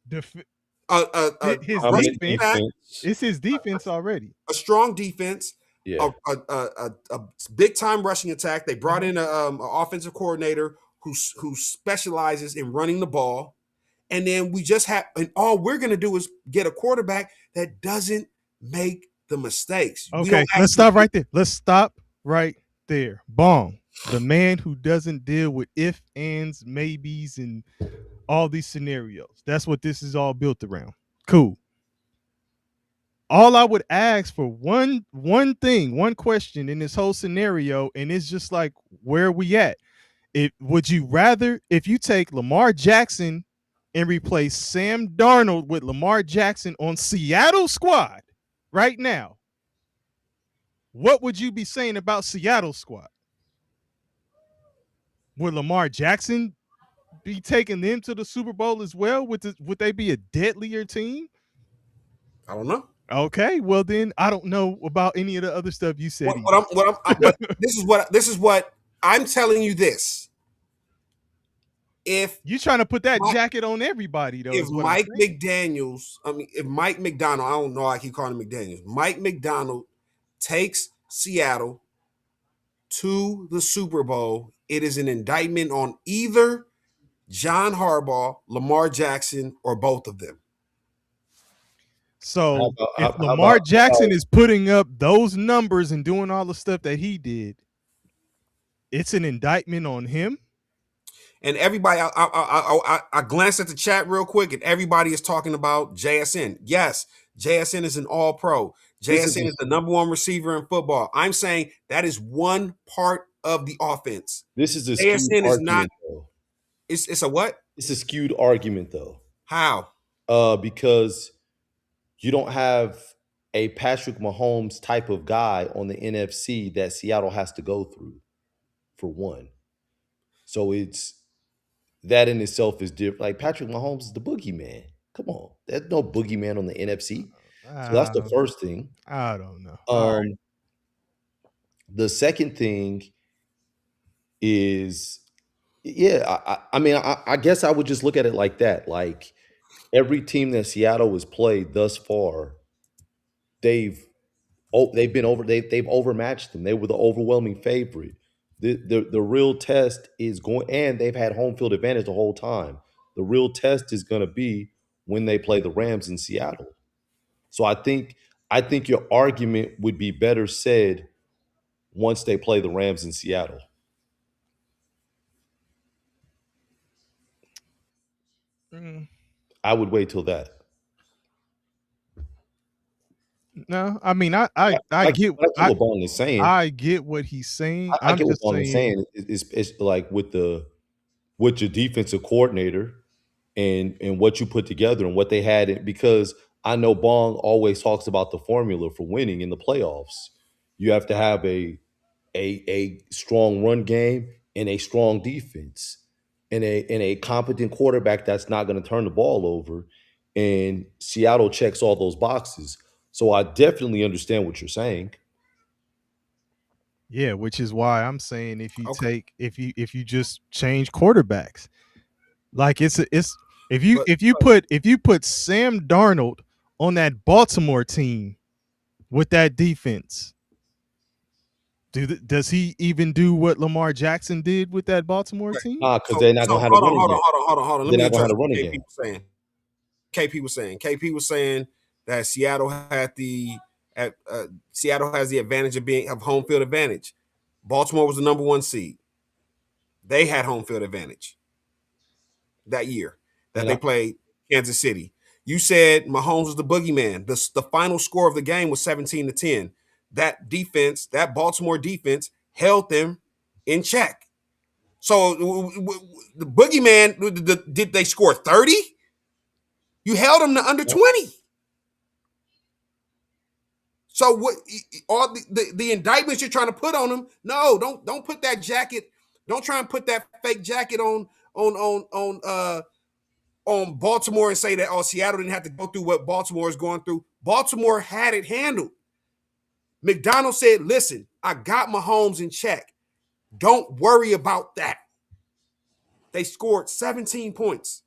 His defense. It's his defense already. A strong defense. Yeah. A big time rushing attack. They brought in an offensive coordinator who specializes in running the ball. And then and all we're going to do is get a quarterback that doesn't make the mistakes. Okay, let's stop right there. Let's stop right there. Bong, the man who doesn't deal with ifs, ands, maybes, and all these scenarios. That's what this is all built around. Cool. All I would ask for one question in this whole scenario, and it's just like, where are we at? Would you rather, if you take Lamar Jackson and replace Sam Darnold with Lamar Jackson on Seattle squad right now, what would you be saying about Seattle squad? Would Lamar Jackson be taking them to the Super Bowl as well? Would they be a deadlier team? I don't know. Okay, well then I don't know about any of the other stuff you said. But this is what I'm telling you. This. If you're trying to put that jacket on everybody, though, if Mike McDonald, I don't know, I keep calling him McDaniels. Mike McDonald takes Seattle to the Super Bowl, it is an indictment on either John Harbaugh, Lamar Jackson, or both of them. So if Lamar Jackson is putting up those numbers and doing all the stuff that he did, it's an indictment on him. And everybody, I glanced at the chat real quick, and everybody is talking about JSN. Yes, JSN is an all-pro. JSN is the number one receiver in football. I'm saying that is one part of the offense. This is a JSN is not. Though. It's a what? It's a skewed argument, though. How? Because you don't have a Patrick Mahomes type of guy on the NFC that Seattle has to go through, for one. So it's that in itself is different. Like Patrick Mahomes is the boogeyman. Come on, there's no boogeyman on the NFC. So that's the first thing. I don't know. The second thing is, I mean, I guess I would just look at it like that. Like every team that Seattle has played thus far, they've they've overmatched them. They were the overwhelming favorite. The real test is going, and they've had home field advantage the whole time. The real test is going to be when they play the Rams in Seattle. So I think your argument would be better said once they play the Rams in Seattle. Mm, I would wait till that. no, I mean, I get I get what Bong is saying. I get what he's saying. I I'm get what just Bong is saying, saying. It's like with your defensive coordinator and what you put together and what they had, because I know Bong always talks about the formula for winning in the playoffs. You have to have a strong run game and a strong defense and a competent quarterback that's not going to turn the ball over. And Seattle checks all those boxes. So I definitely understand what you're saying. yeah, which is why I'm saying Okay, if you just change quarterbacks, like it's but if you put Sam Darnold on that Baltimore team with that defense, does he even do what Lamar Jackson did with that Baltimore okay. team? Nah, because So they're not so gonna have a hold on, running hold on, game. hold on, hold on, hold on. Let They're me not gonna address have a what running KP game. was saying. KP was saying. KP was saying that Seattle has the advantage of home field advantage. Baltimore was the number one seed. They had home field advantage that year that And they played Kansas City. You said Mahomes was the boogeyman. The final score of the game was 17-10. That defense, that Baltimore defense, held them in check. So the boogeyman, did they score 30? You held them to under 20. So what all the indictments you're trying to put on them? No, don't put that jacket. Don't try and put that fake jacket on Baltimore and say that Seattle didn't have to go through what Baltimore is going through. Baltimore had it handled. McDonald said, "Listen, I got Mahomes in check. Don't worry about that." They scored 17 points.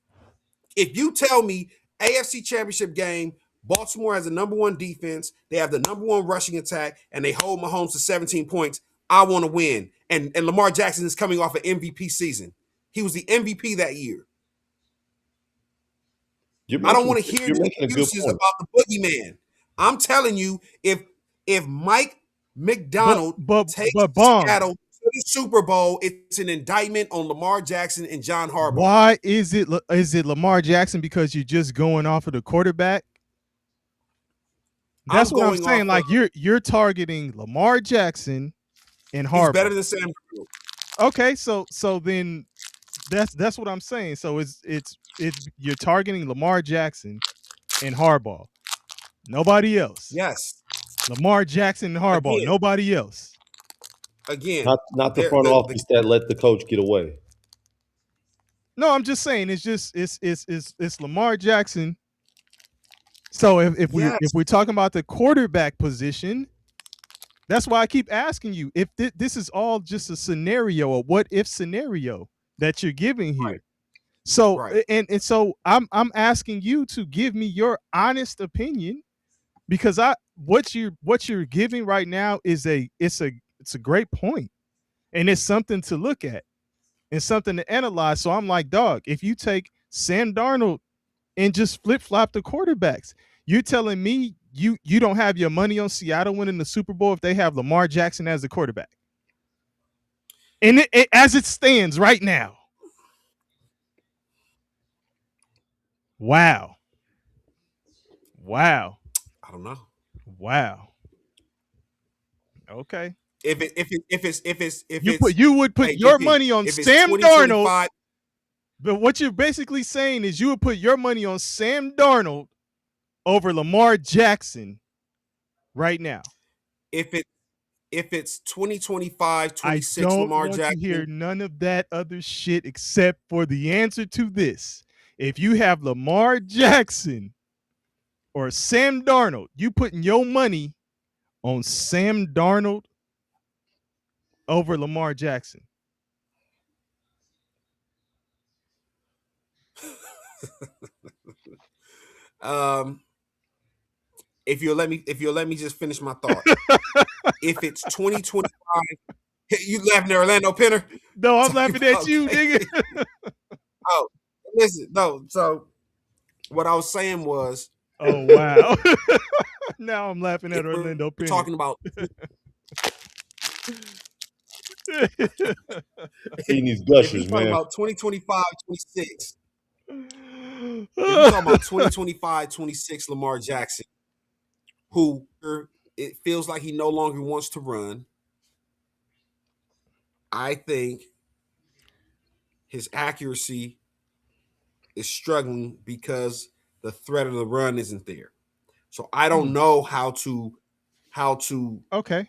If you tell me AFC Championship game, Baltimore has the number one defense, they have the number one rushing attack, and they hold Mahomes to 17 points, I want to win. And Lamar Jackson is coming off an MVP season. He was the MVP that year. you're I don't making want to hear you're the making a good excuses point. about the boogeyman. I'm telling you, if Mike But McDonald but takes but Bong, Seattle to the Super Bowl, it's an indictment on Lamar Jackson and John Harbaugh. why is it Lamar Jackson because you're just going off of the quarterback? That's I'm what I'm going saying. off of Like you're targeting Lamar Jackson and he's better Harbaugh. than Sam Darnold. Okay, so then that's what I'm saying. So it's you're targeting Lamar Jackson and Harbaugh. Nobody else. Yes. Lamar Jackson and Harbaugh. Again, Nobody else. again, Not the there front the office that let the coach get away. No, I'm just saying it's just it's Lamar Jackson. So if yes, we're talking about the quarterback position, that's why I keep asking you if this is all just a scenario, a what if scenario that you're giving right, here. So right. and so I'm asking you to give me your honest opinion because I what you're giving right now is it's a great point and it's something to look at and something to analyze. So I'm like, dog, if you take Sam Darnold and just flip flop the quarterbacks, you're telling me you don't have your money on Seattle winning the Super Bowl if they have Lamar Jackson as the quarterback, and as it stands right now. Wow, wow, I don't know. wow. Okay, If it's you would put hey your KP, money on if it's Sam Darnold, 2025, but what you're basically saying is you would put your money on Sam Darnold over Lamar Jackson right now. if it if it's 2025, I 26 don't Lamar want to Jackson, hear none of that other shit except for the answer to this. If you have Lamar Jackson or Sam Darnold, you putting your money on Sam Darnold over Lamar Jackson. um, if you'll let me just finish my thought. If it's 2025, you laughing at Orlando Penner? No, I'm laughing at you, Okay. nigga. Oh, listen, no. So what I was saying was, Oh wow. Now I'm laughing if at we're Orlando Penner. talking about Eating these if gushers, we're talking man. about 2025, 26, if we're talking about 2025, 26 Lamar Jackson, who it feels like he no longer wants to run. I think his accuracy is struggling because the threat of the run isn't there. So I don't know how to Okay.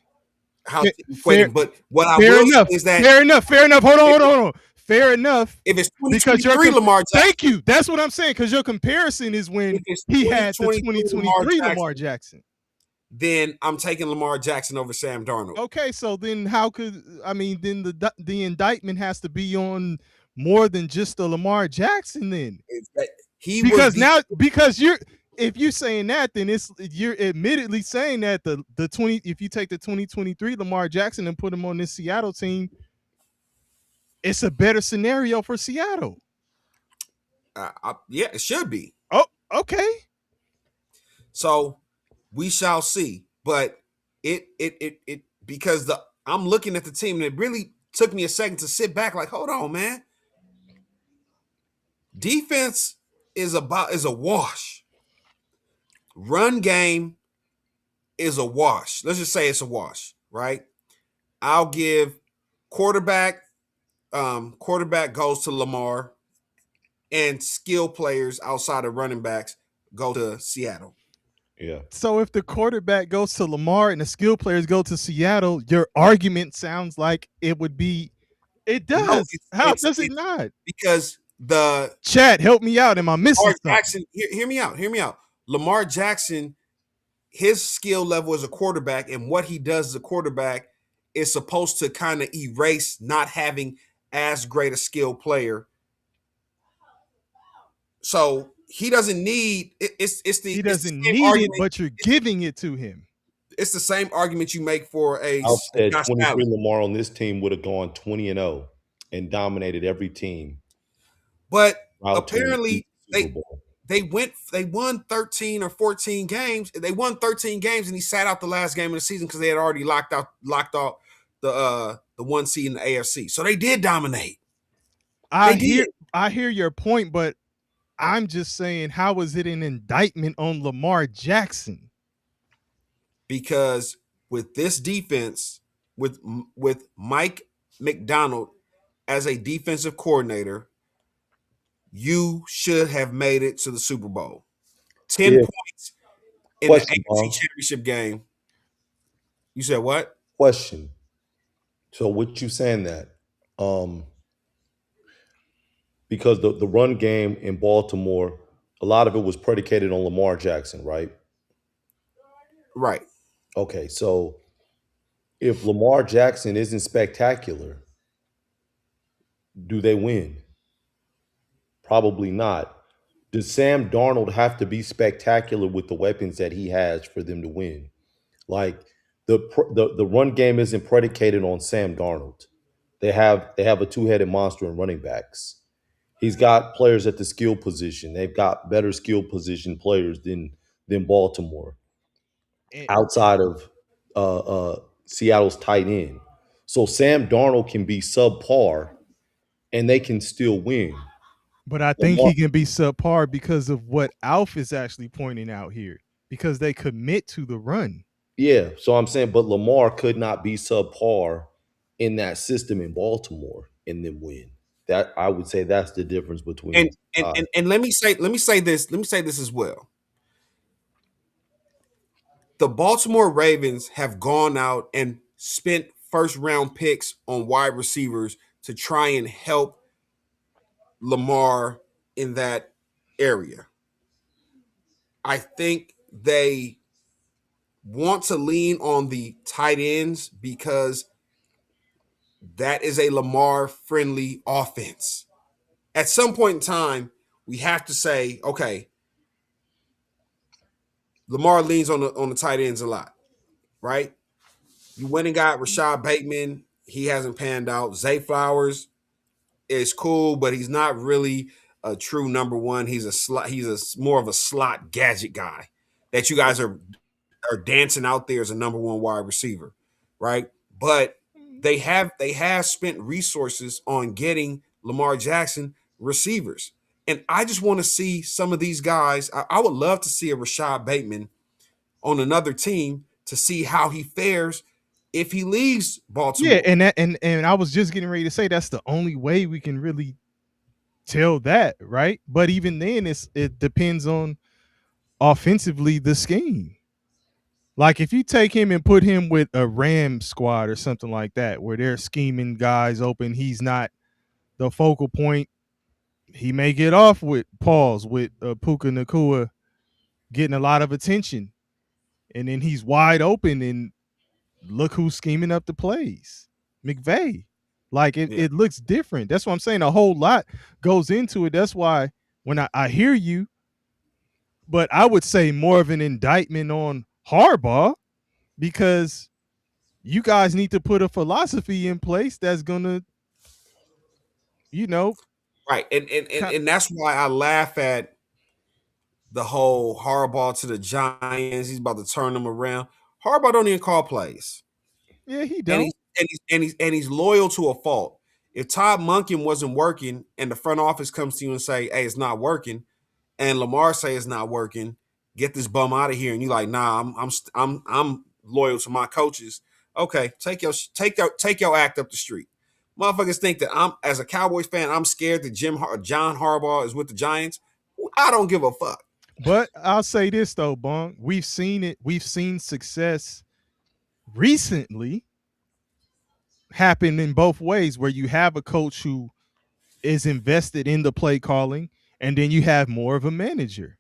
equate Fair him. But what I fair will say enough. is that Fair enough. Fair enough. Hold on, if, hold on, hold on. Fair enough. if it's Because 2023 Lamar Jackson, thank you. That's what I'm saying. Because your comparison is when if it's he had the 2023 2023 Lamar Jackson. then I'm taking Lamar Jackson over Sam Darnold. Okay, so then how could then the indictment has to be on more than just the Lamar Jackson then? He was Because you're if you're saying that, then you're admittedly saying that the 20 if you take the 2023 Lamar Jackson and put him on this Seattle team, it's a better scenario for Seattle. Yeah, it should be. Oh, okay. So we shall see. But it because I'm looking at the team and it really took me a second to sit back like, hold on, man. Defense is a wash. Run game is a wash. Let's just say it's a wash, right? I'll give quarterback goes to Lamar, and skill players outside of running backs go to Seattle. Yeah. So if the quarterback goes to Lamar and the skill players go to Seattle, your argument sounds like it would be. It does. No, How does it not? Because the Chad, help me out. Am I missing Lamar something? Jackson, hear me out. Lamar Jackson, his skill level as a quarterback and what he does as a quarterback is supposed to kind of erase not having as great a skill player. So he doesn't need he doesn't need it, but you're giving it to him. It's the same argument you make for a I said Josh 23 Allen. Lamar on this team would have gone 20-0 and dominated every team. But Out apparently Super Bowl. they won 13 or 14 games. They won 13 games and he sat out the last game of the season because they had already locked out the one seed in the AFC. So they did dominate. I hear your point, but I'm just saying, how is it an indictment on Lamar Jackson? Because with this defense, with Mike McDonald as a defensive coordinator, you should have made it to the Super Bowl. 10 points in the AFC Championship game. You said what? Question. So what you saying that? Because the run game in Baltimore, a lot of it was predicated on Lamar Jackson, right? Right. Okay, so if Lamar Jackson isn't spectacular, do they win? Probably not. Does Sam Darnold have to be spectacular with the weapons that he has for them to win? Like the run game isn't predicated on Sam Darnold. They have a two-headed monster in running backs. He's got players at the skill position. They've got better skill position players than Baltimore, outside of Seattle's tight end. So Sam Darnold can be subpar, and they can still win. But I think he can be subpar because of what Alf is actually pointing out here, because they commit to the run. Yeah, so I'm saying, but Lamar could not be subpar in that system in Baltimore and then win. That I would say that's the difference between. And let me say this as well. The Baltimore Ravens have gone out and spent first round picks on wide receivers to try and help Lamar in that area. I think they want to lean on the tight ends because that is a Lamar friendly offense. At some point in time, we have to say, okay, Lamar leans on the tight ends a lot, right? You went and got Rashad Bateman. He hasn't panned out. Zay Flowers is cool, but he's not really a true number one. He's a slot. He's a more of a slot gadget guy that you guys are dancing out there as a number one wide receiver, right? But they have spent resources on getting Lamar Jackson receivers. And I just want to see some of these guys. I would love to see a Rashad Bateman on another team to see how he fares if he leaves Yeah, Baltimore. and I was just getting ready to say that's the only way we can really tell that, right? But even then, it depends on offensively the scheme. Like if you take him and put him with a Ram squad or something like that, where they're scheming guys open, he's not the focal point. He may get off with pause with Puka Nakua getting a lot of attention, and then he's wide open. And look who's scheming up the plays, McVay. Like Yeah. it looks different. That's what I'm saying. A whole lot goes into it. That's why when I hear you, but I would say more of an indictment on Harbaugh because you guys need to put a philosophy in place that's gonna, you know, Right. And that's why I laugh at the whole Harbaugh to the Giants. He's about to turn them around. Harbaugh don't even call plays. yeah, he And don't. he's loyal to a fault. If Todd Monken wasn't working and the front office comes to you and say, hey, it's not working, and Lamar say it's not working, get this bum out of here, and you like, nah, I'm loyal to my coaches. Okay, take your act up the street. Motherfuckers think that I'm as a Cowboys fan, I'm scared that John Harbaugh is with the Giants. I don't give a fuck. But I'll say this though, Bong. We've seen it. We've seen success recently happen in both ways, where you have a coach who is invested in the play calling, and then you have more of a manager.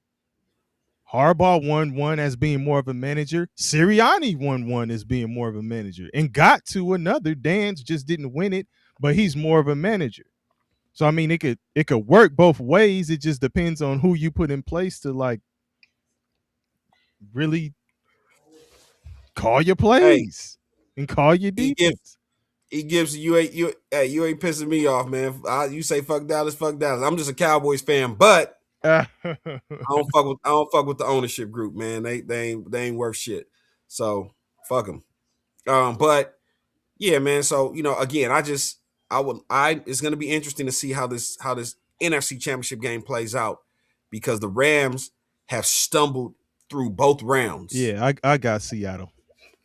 Harbaugh won one as being more of a manager. Sirianni won one as being more of a manager and got to another. Dan's just didn't win it, but he's more of a manager. So I mean, it could work both ways. It just depends on who you put in place to like really call your Hey, plays and call your he gives defense. he gives you ain't pissing me off, man. You say fuck Dallas, fuck Dallas. I'm just a Cowboys fan, but I don't fuck with the ownership group, man. They ain't worth shit. So fuck them. But yeah, man. So again, it's gonna be interesting to see how this NFC Championship game plays out because the Rams have stumbled through both rounds. Yeah, I got Seattle.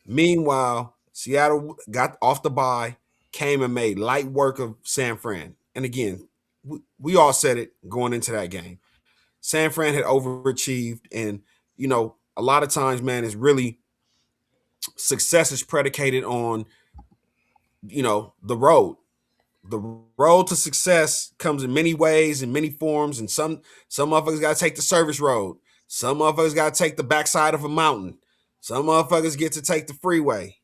Meanwhile, Seattle got off the bye, came and made light work of San Fran. And again, we all said it going into that game. San Fran had overachieved, and a lot of times, man, is really success is predicated on the road. The road to success comes in many ways, in many forms, and some motherfuckers got to take the service road. Some motherfuckers got to take the backside of a mountain. Some motherfuckers get to take the freeway.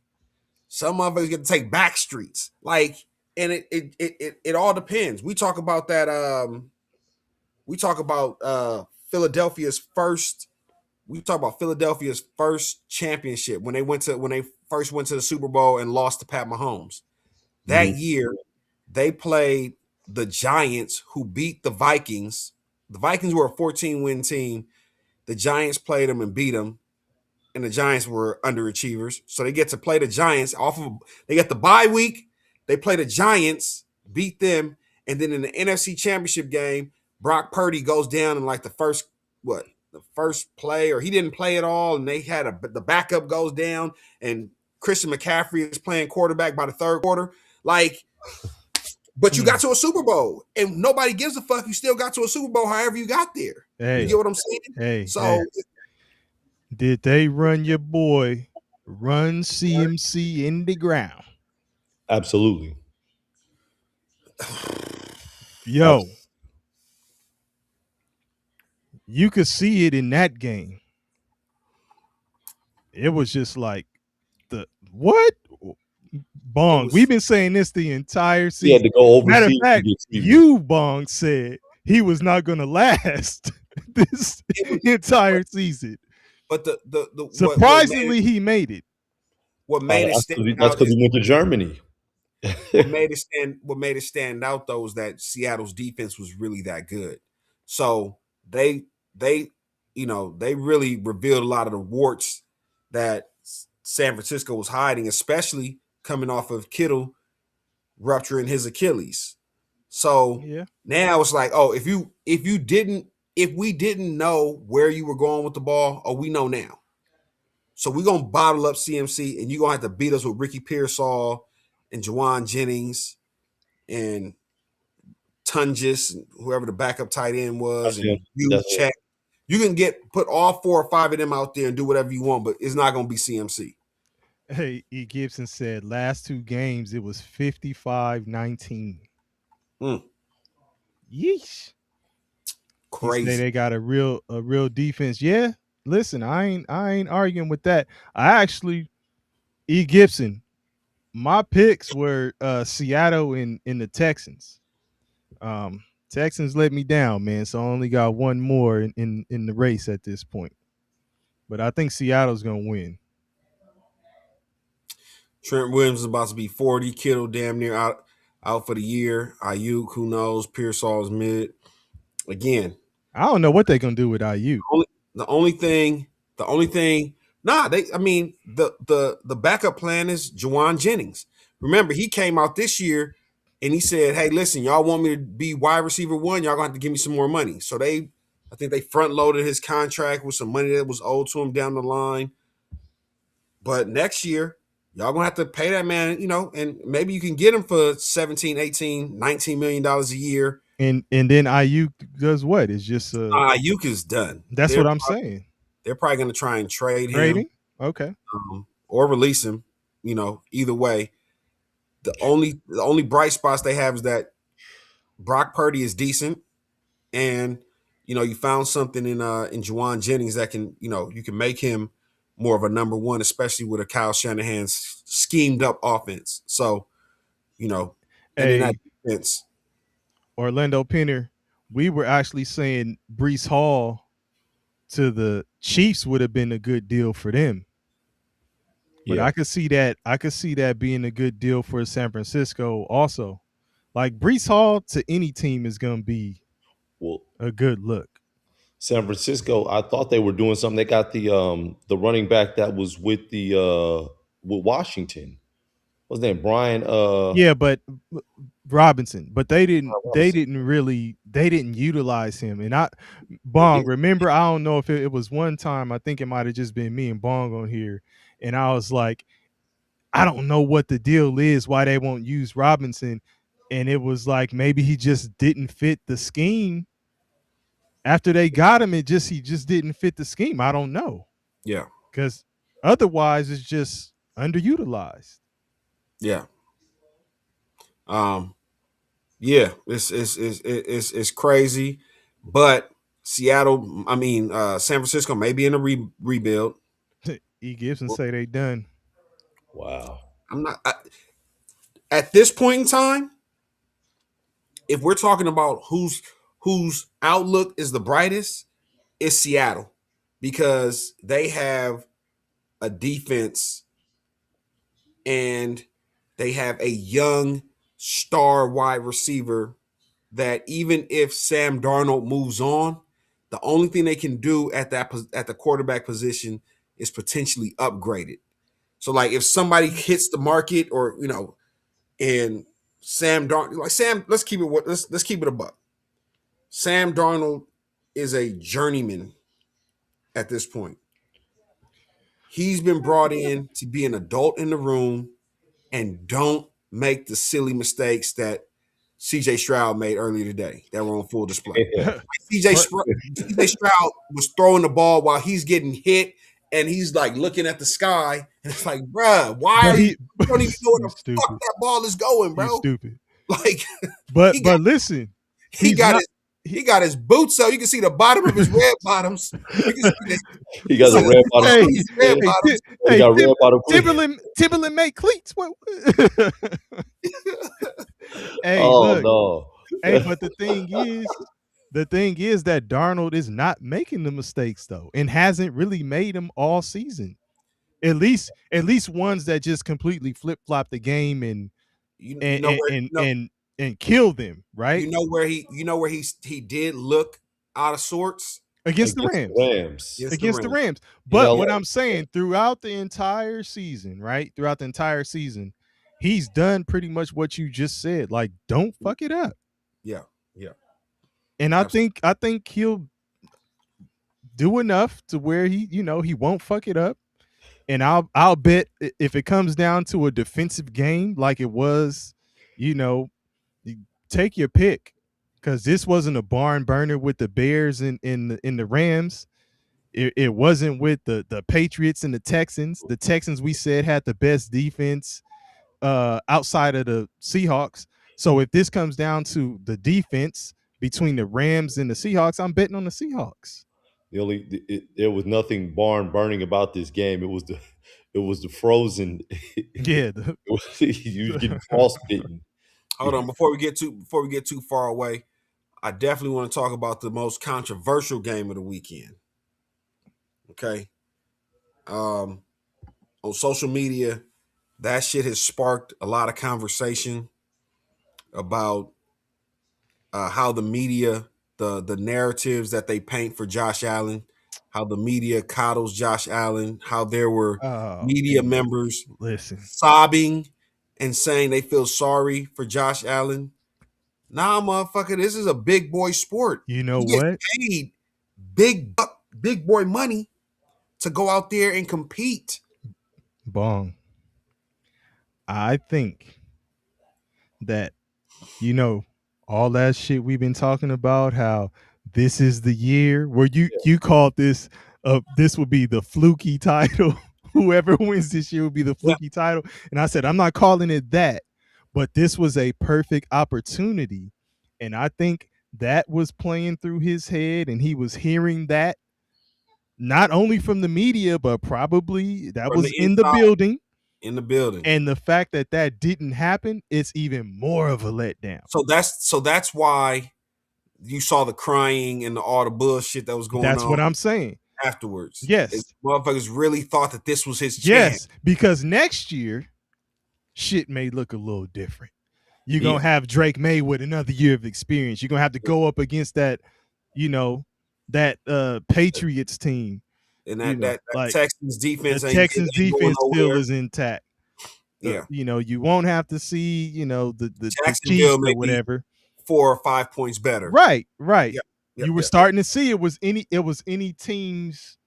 Some motherfuckers get to take back streets. And it all depends. We talk about that. We talk about Philadelphia's first. We talk about Philadelphia's first championship when they first went to the Super Bowl and lost to Pat Mahomes. That year, they played the Giants, who beat the Vikings. The Vikings were a 14-win team. The Giants played them and beat them, and the Giants were underachievers. So they get to play the Giants they get the bye week. They play the Giants, beat them, and then in the NFC Championship game, Brock Purdy goes down in like the first play, or he didn't play at all, and they had the backup goes down, and Christian McCaffrey is playing quarterback by the third quarter. But you got to a Super Bowl, and nobody gives a fuck. You still got to a Super Bowl, however you got there. Hey, you get what I'm saying? hey, So hey. Did they run your boy Run CMC in the ground? Absolutely. Yo, you could see it in that game. It was just like the what? Bong, we've been saying this the entire He had season. to go overseas. Matter of to fact, get treatment. you, Bong, said he was not going to last this entire season. But the Surprisingly, he made it. what made it That's stand because out is he went to Germany. what made it stand out though is that Seattle's defense was really that good. So they they really revealed a lot of the warts that San Francisco was hiding, especially coming off of Kittle rupturing his Achilles. So Yeah. now it's like, oh, if we didn't know where you were going with the ball, oh, we know now. So we're gonna bottle up CMC, and you're gonna have to beat us with Ricky Pearsall and Juwan Jennings and Tungis, and whoever the backup tight end was, That's him. and you That's check. You can put all 4 or 5 of them out there and do whatever you want, but it's not gonna be CMC. Hey, E. Gibson said last 2 games it was 55-19. Mm, Yeesh. He say crazy. they got a real defense. Yeah. Listen, I ain't arguing with that. I actually, E. Gibson, my picks were Seattle and the Texans. Texans let me down, man. So I only got one more in the race at this point. But I think Seattle's gonna win. Trent Williams is about to be 40. Kittle damn near out for the year. Ayuk, who knows? Pearsall's mid. Again, I don't know what they're gonna do with IU. the only thing, the backup plan is Juwan Jennings. Remember, he came out this year and he said, hey, listen, y'all want me to be wide receiver 1, y'all gonna have to give me some more money. So I think they front loaded his contract with some money that was owed to him down the line. But next year, y'all gonna have to pay that man, and maybe you can get him for 17, 18, 19 million dollars a year. And then IU does what? It's just Ayuk is done. That's what I'm saying. They're probably gonna try and trade him. Trading? Okay. Or release him. Either way. The only bright spots they have is that Brock Purdy is decent, and you found something in Juwan Jennings that can you can make him more of a number 1, especially with a Kyle Shanahan's schemed up offense. So and in that defense, Orlando Pinner, we were actually saying Brees Hall to the Chiefs would have been a good deal for them. But Yeah. I could see that being a good deal for San Francisco also. Like Brees Hall to any team is gonna be Well, a good look. San Francisco, I thought they were doing something. They got the running back that was with with Washington. What's his name? Brian Yeah, but Robinson, but they didn't Robinson. they didn't utilize him. And Bong, remember, I don't know if it was one time, I think it might have just been me and Bong on here, and I was like, I don't know what the deal is, why they won't use Robinson. And it was like maybe he just didn't fit the scheme. After they got him, he just didn't fit the scheme. I don't know. Yeah. Because otherwise it's just underutilized. Yeah. Yeah, it's crazy, but Seattle, San Francisco may be in a rebuild. E. Gibson say they done. Wow. I'm not at this point in time. If we're talking about whose outlook is the brightest, it's Seattle, because they have a defense and they have a young star wide receiver that even if Sam Darnold moves on, the only thing they can do at the quarterback position is potentially upgrade it. So like if somebody hits the market, or and Sam Darnold, like Sam, let's keep it a buck. Sam Darnold is a journeyman at this point. He's been brought in to be an adult in the room and don't make the silly mistakes that CJ Stroud made earlier today that were on full display. CJ Stroud was throwing the ball while he's getting hit, and he's like looking at the sky, and it's like, bruh, why you don't even know where the fuck that ball is going, bro? He's stupid. Like, but listen, he got his boots out. You can see the bottom of his red bottoms. He got the red bottoms. He got red bottom cleats. Timberland make cleats. Hey, oh look. no. Hey, but the thing is, the thing is that Darnold is not making the mistakes though, and hasn't really made them all season. At least ones that just completely flip flop the game and You and know and where and, and, and kill them, right? you know where he did look out of sorts Against the against the Rams. Rams against the Against the Rams. Rams. in But LA. what I'm saying, throughout the entire season, right? Throughout the entire season, he's done pretty much what you just said. Like, don't fuck it up. Yeah, yeah, And absolutely. I think he'll do enough to where he won't fuck it up. And I'll bet if it comes down to a defensive game like it was, you know, you take your pick, because this wasn't a barn burner with the Bears and in the Rams. It wasn't with the Patriots and the Texans. The Texans, we said, had the best defense outside of the Seahawks. So if this comes down to the defense between the Rams and the Seahawks, I'm betting on the Seahawks. There was nothing barn burning about this game. It was the frozen. Yeah. You getting frostbitten. Hold on, before we get too far away, I definitely want to talk about the most controversial game of the weekend. Okay. On social media, that shit has sparked a lot of conversation about how the media, the narratives that they paint for Josh Allen, how the media coddles Josh Allen, how there were Oh, media members listen. sobbing and saying they feel sorry for Josh Allen. Nah, motherfucker, this is a big boy sport. You know He gets what? paid big boy money to go out there and compete. Bong. I think that, all that shit we've been talking about, how this is the year where you called this would be the fluky title. Whoever wins this year will be the Yeah. fluky title. And I said, I'm not calling it that, but this was a perfect opportunity. And I think that was playing through his head, and he was hearing that not only from the media, but probably that From was the in the inside, building. in the building. And the fact that that didn't happen, it's even more of a letdown. So that's why you saw the crying and all the bullshit that was going That's on what I'm saying. afterwards. Yes. Motherfuckers really thought that this was his chance. Yes, because next year, shit may look a little different. You're going to have Drake May with another year of experience. You're going to have to go up against that, Patriots team. And You know, that like, Texans defense the ain't Texans going defense still nowhere. is intact. Yeah. You won't have to see, the Jacksonville Chiefs may or be whatever. 4 or 5 points better. Right. Yeah. You were starting to see it was any team's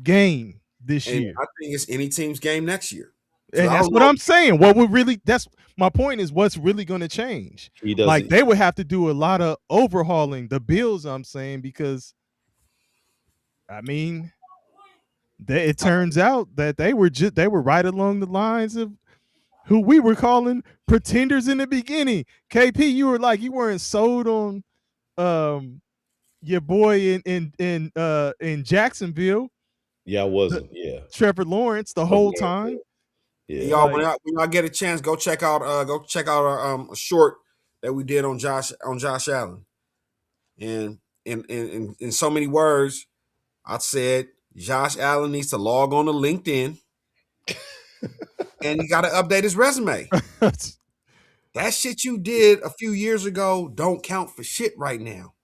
game this And year. I think it's any team's game next year. And that's what I'm saying. That's my point, is what's really going to change. He doesn't. Like, they would have to do a lot of overhauling, the Bills, I'm saying, because I mean, it turns out that they were right along the lines of who we were calling pretenders in the beginning. KP, you weren't sold on your boy in Jacksonville. Yeah, I wasn't. Yeah, Trevor Lawrence the whole time. Yeah. Y'all, when y'all get a chance, go check out our a short that we did on Josh Allen. And in so many words, I said Josh Allen needs to log on to LinkedIn and he got to update his resume. That shit you did a few years ago don't count for shit right now.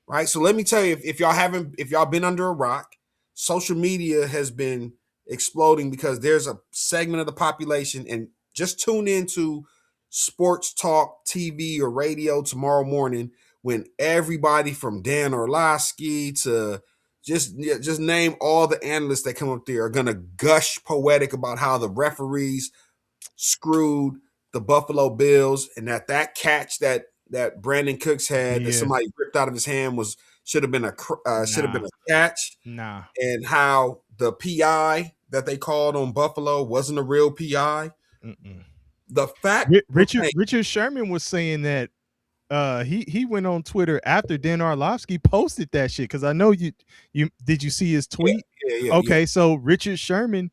Right? So let me tell you, if y'all been under a rock, social media has been exploding because there's a segment of the population, and just tune into sports talk TV or radio tomorrow morning when everybody from Dan Orlovsky to just name all the analysts that come up there are gonna gush poetic about how the referees screwed the Buffalo Bills, and that catch that Brandon Cooks had that somebody ripped out of his hand should have been a catch. Nah. And how the PI that they called on Buffalo wasn't a real PI. Mm-mm. The fact Richard Sherman was saying that he went on Twitter after Dan Orlovsky posted that shit, because I know you did you see his tweet? Yeah. Okay, so Richard Sherman,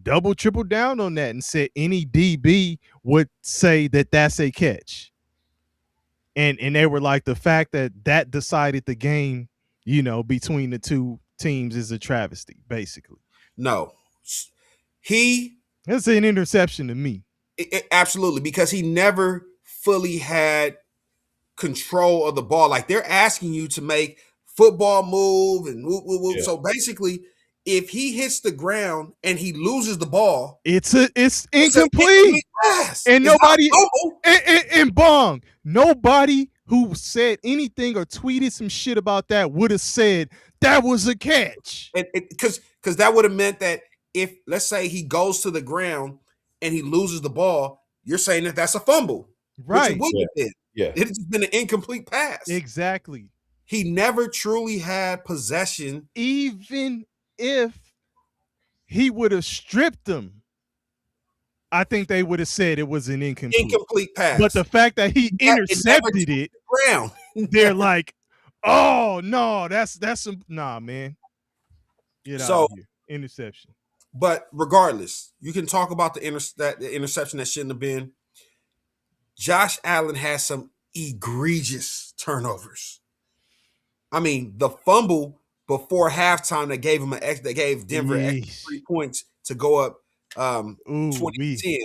double triple down on that and said any DB would say that that's a catch. and they were like, the fact that decided the game, between the two teams is a travesty, basically. No, he That's an interception to me. Absolutely, because he never fully had control of the ball. Like, they're asking you to make football move and whoop, whoop, whoop. Yeah. So basically, if he hits the ground and he loses the ball, It's it's an incomplete. incomplete pass. And It's not nobody a fumble. and Bong, nobody who said anything or tweeted some shit about that would have said that was a catch. Because that would have meant that if, let's say, he goes to the ground and he loses the ball, you're saying that that's a fumble, Right. which it wouldn't have been. Yeah. It's just been an incomplete pass. Exactly. He never truly had possession. Even if he would have stripped them, I think they would have said it was an incomplete pass. But the fact that he intercepted it, ground. they're like, oh no, that's some man. Get out of here. Interception. But regardless, you can talk about the interception that shouldn't have been. Josh Allen has some egregious turnovers. I mean, the fumble before halftime that gave Denver extra 3 points to go up 20-10.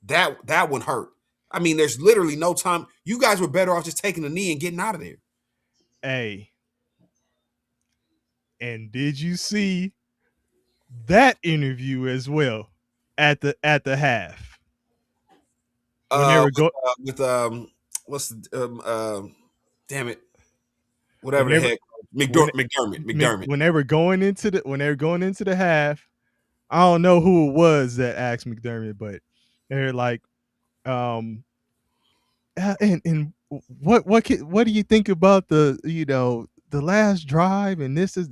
That one hurt. I mean, there's literally no time. You guys were better off just taking a knee and getting out of there. Hey. And did you see that interview as well at the half? When they were what's the damn it, whatever the heck, McDermott. When they were going into the half, I don't know who it was that asked McDermott, but they're like, and what do you think about the last drive? And this is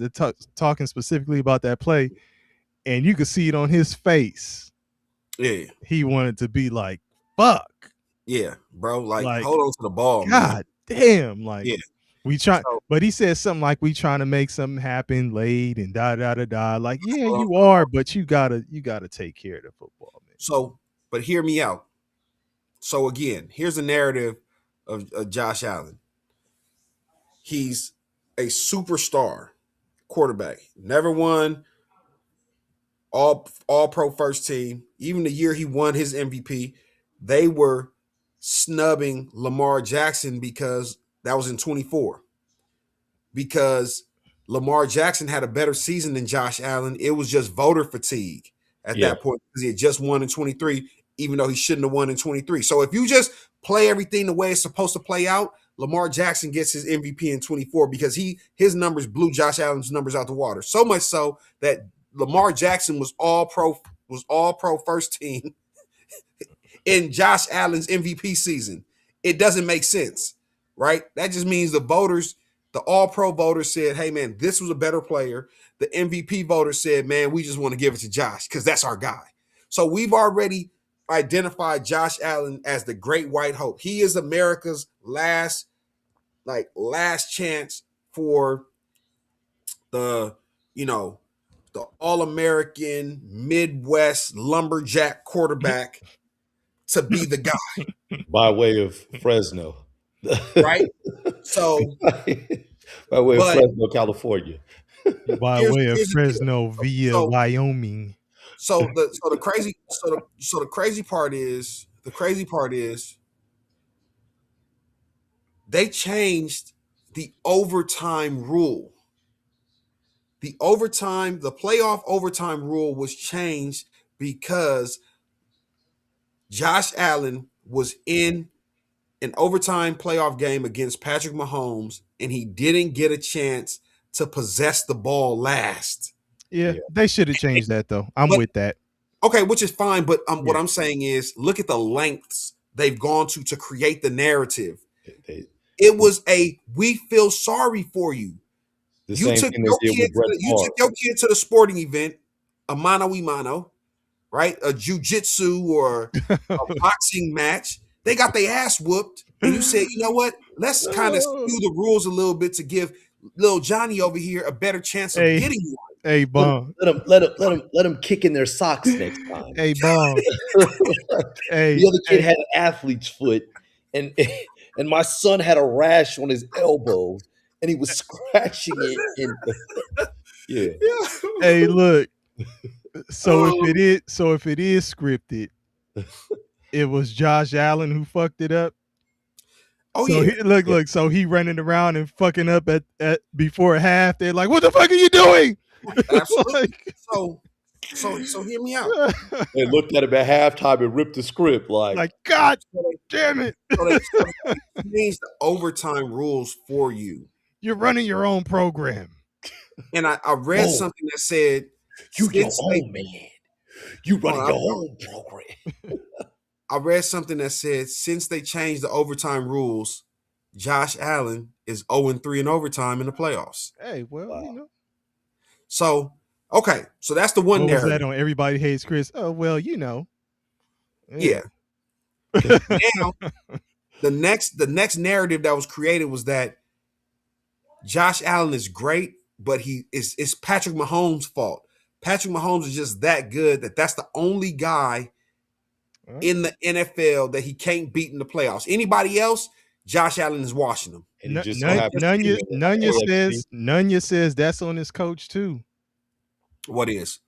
talking specifically about that play, and you could see it on his face. Yeah, he wanted to be like, fuck. Yeah, bro. Like hold on to the ball. God damn. Like, yeah. We try, but he said something like, we trying to make something happen late and da da da da. Like, yeah, you are, but you gotta take care of the football, man. So, but hear me out. So again, here's the narrative of Josh Allen. He's a superstar quarterback. Never won all pro first team. Even the year he won his MVP, they were snubbing Lamar Jackson because that was in 24. Because Lamar Jackson had a better season than Josh Allen. It was just voter fatigue at that point because he had just won in 23, even though he shouldn't have won in 23. So if you just play everything the way it's supposed to play out, Lamar Jackson gets his MVP in 24 because his numbers blew Josh Allen's numbers out the water. So much so that Lamar Jackson was all pro first team in Josh Allen's MVP season. It doesn't make sense, right? That just means the all-pro voters said, hey, man, this was a better player. The MVP voters said, man, we just want to give it to Josh because that's our guy. So we've already identified Josh Allen as the great white hope. He is America's last chance for the all-American Midwest lumberjack quarterback to be the guy. By way of Fresno. Right? So by way of Fresno, California. By way of Fresno via Wyoming. So the crazy part is they changed the overtime rule. The playoff overtime rule was changed because Josh Allen was in an overtime playoff game against Patrick Mahomes, and he didn't get a chance to possess the ball last. Yeah. They should have changed that, though. I'm with that. Okay, which is fine, but what I'm saying is, look at the lengths they've gone to create the narrative. It was we feel sorry for you. You took your kid to the sporting event, a mano a mano, right? A jiu-jitsu or a boxing match. They got their ass whooped, and you said, you know what? Let's kind of skew the rules a little bit to give little Johnny over here a better chance of getting one. Hey, Bong. Let them kick in their socks next time. Hey, Bong. The other kid had an athlete's foot, and and my son had a rash on his elbow, and he was scratching it. And yeah, Hey, look. So if Oh. it is scripted, it was Josh Allen who fucked it up. Oh So yeah, he, look. So he running around and fucking up at before half. They're like, "What the fuck are you doing?" absolutely. Like, So hear me out. they looked at him at halftime and ripped the script. Like, God So damn it! they changed the overtime rules for you. You're running your own program. And I read Oh. something that said you your since they- own man. You running Hold on, your own program. I read something that said since they changed the overtime rules, Josh Allen is 0-3 in overtime in the playoffs. Hey, well, Wow. So, okay, so that's the one what was narrative. that on Everybody Hates Chris? Oh well, Yeah. Now, the next narrative that was created was that Josh Allen is great, but it's Patrick Mahomes' fault. Patrick Mahomes is just that good that's the only guy in the NFL that he can't beat in the playoffs. Anybody else, Josh Allen is washing them. And he just so happens to be in the AFC. Nunya says that's on his coach too. What is?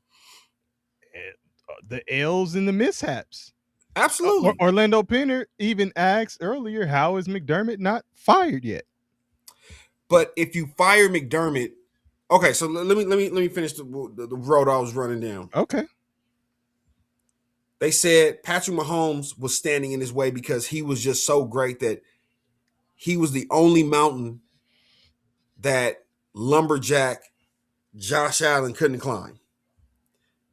The L's and the mishaps. Absolutely. Orlando Pinner even asked earlier, how is McDermott not fired yet? But if you fire McDermott, okay, so let me finish the road I was running down. Okay. They said Patrick Mahomes was standing in his way because he was just so great that he was the only mountain that lumberjack Josh Allen couldn't climb.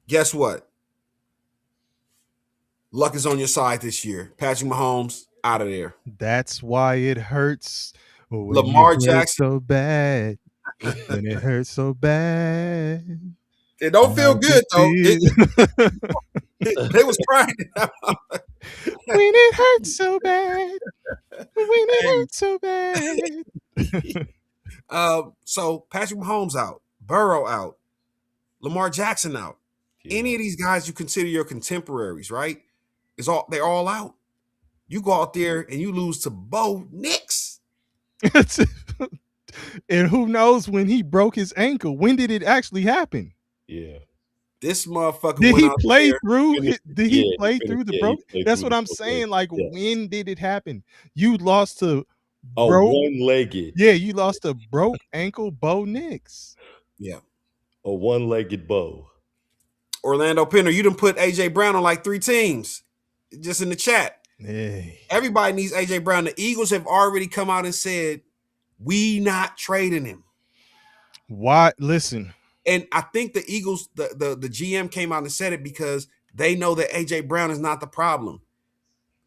Guess what? Luck is on your side this year. Patrick Mahomes out of there. That's why it hurts. When Lamar it hurts Jackson. so bad. When it hurts so bad. It don't feel good though. They was crying. When it hurts so bad. When it hurts so bad. So Patrick Mahomes out, Burrow out, Lamar Jackson out. Yeah. Any of these guys you consider your contemporaries, right? They're all out. You go out there and you lose to Bo Nix. And who knows when he broke his ankle? When did it actually happen? Yeah. This motherfucker Did went he out play there. through? Did he Yeah, play he through the finished- broke? he played That's through what the I'm broke saying. leg. Like, Yes. when did it happen? You lost to Oh, broke. one-legged. Yeah, you lost to broke ankle Bo Nix. Yeah. A one-legged bow. Orlando Pinner, you done put AJ Brown on like 3 teams. Just in the chat. Hey. Everybody needs AJ Brown. The Eagles have already come out and said, we not trading him. Why? Listen. And I think the Eagles, the GM came out and said it because they know that AJ Brown is not the problem.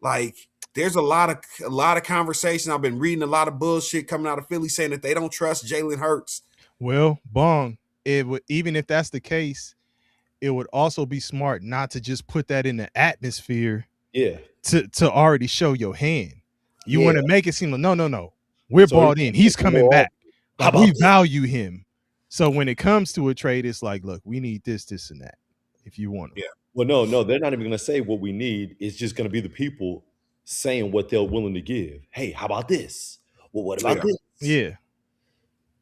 Like, there's a lot of conversation. I've been reading a lot of bullshit coming out of Philly saying that they don't trust Jalen Hurts. Well, Bong, it would, even if that's the case, it would also be smart not to just put that in the atmosphere. Yeah. To already show your hand. You Yeah. want to make it seem like no. We're So bought in. He's coming more back. How Like, about we this? value him. So when it comes to a trade, it's like, look, we need this, and that. If you want him. Yeah. Well, no, they're not even going to say what we need. It's just going to be the people saying what they're willing to give. Hey, how about this? Well, what about Yeah. this? Yeah.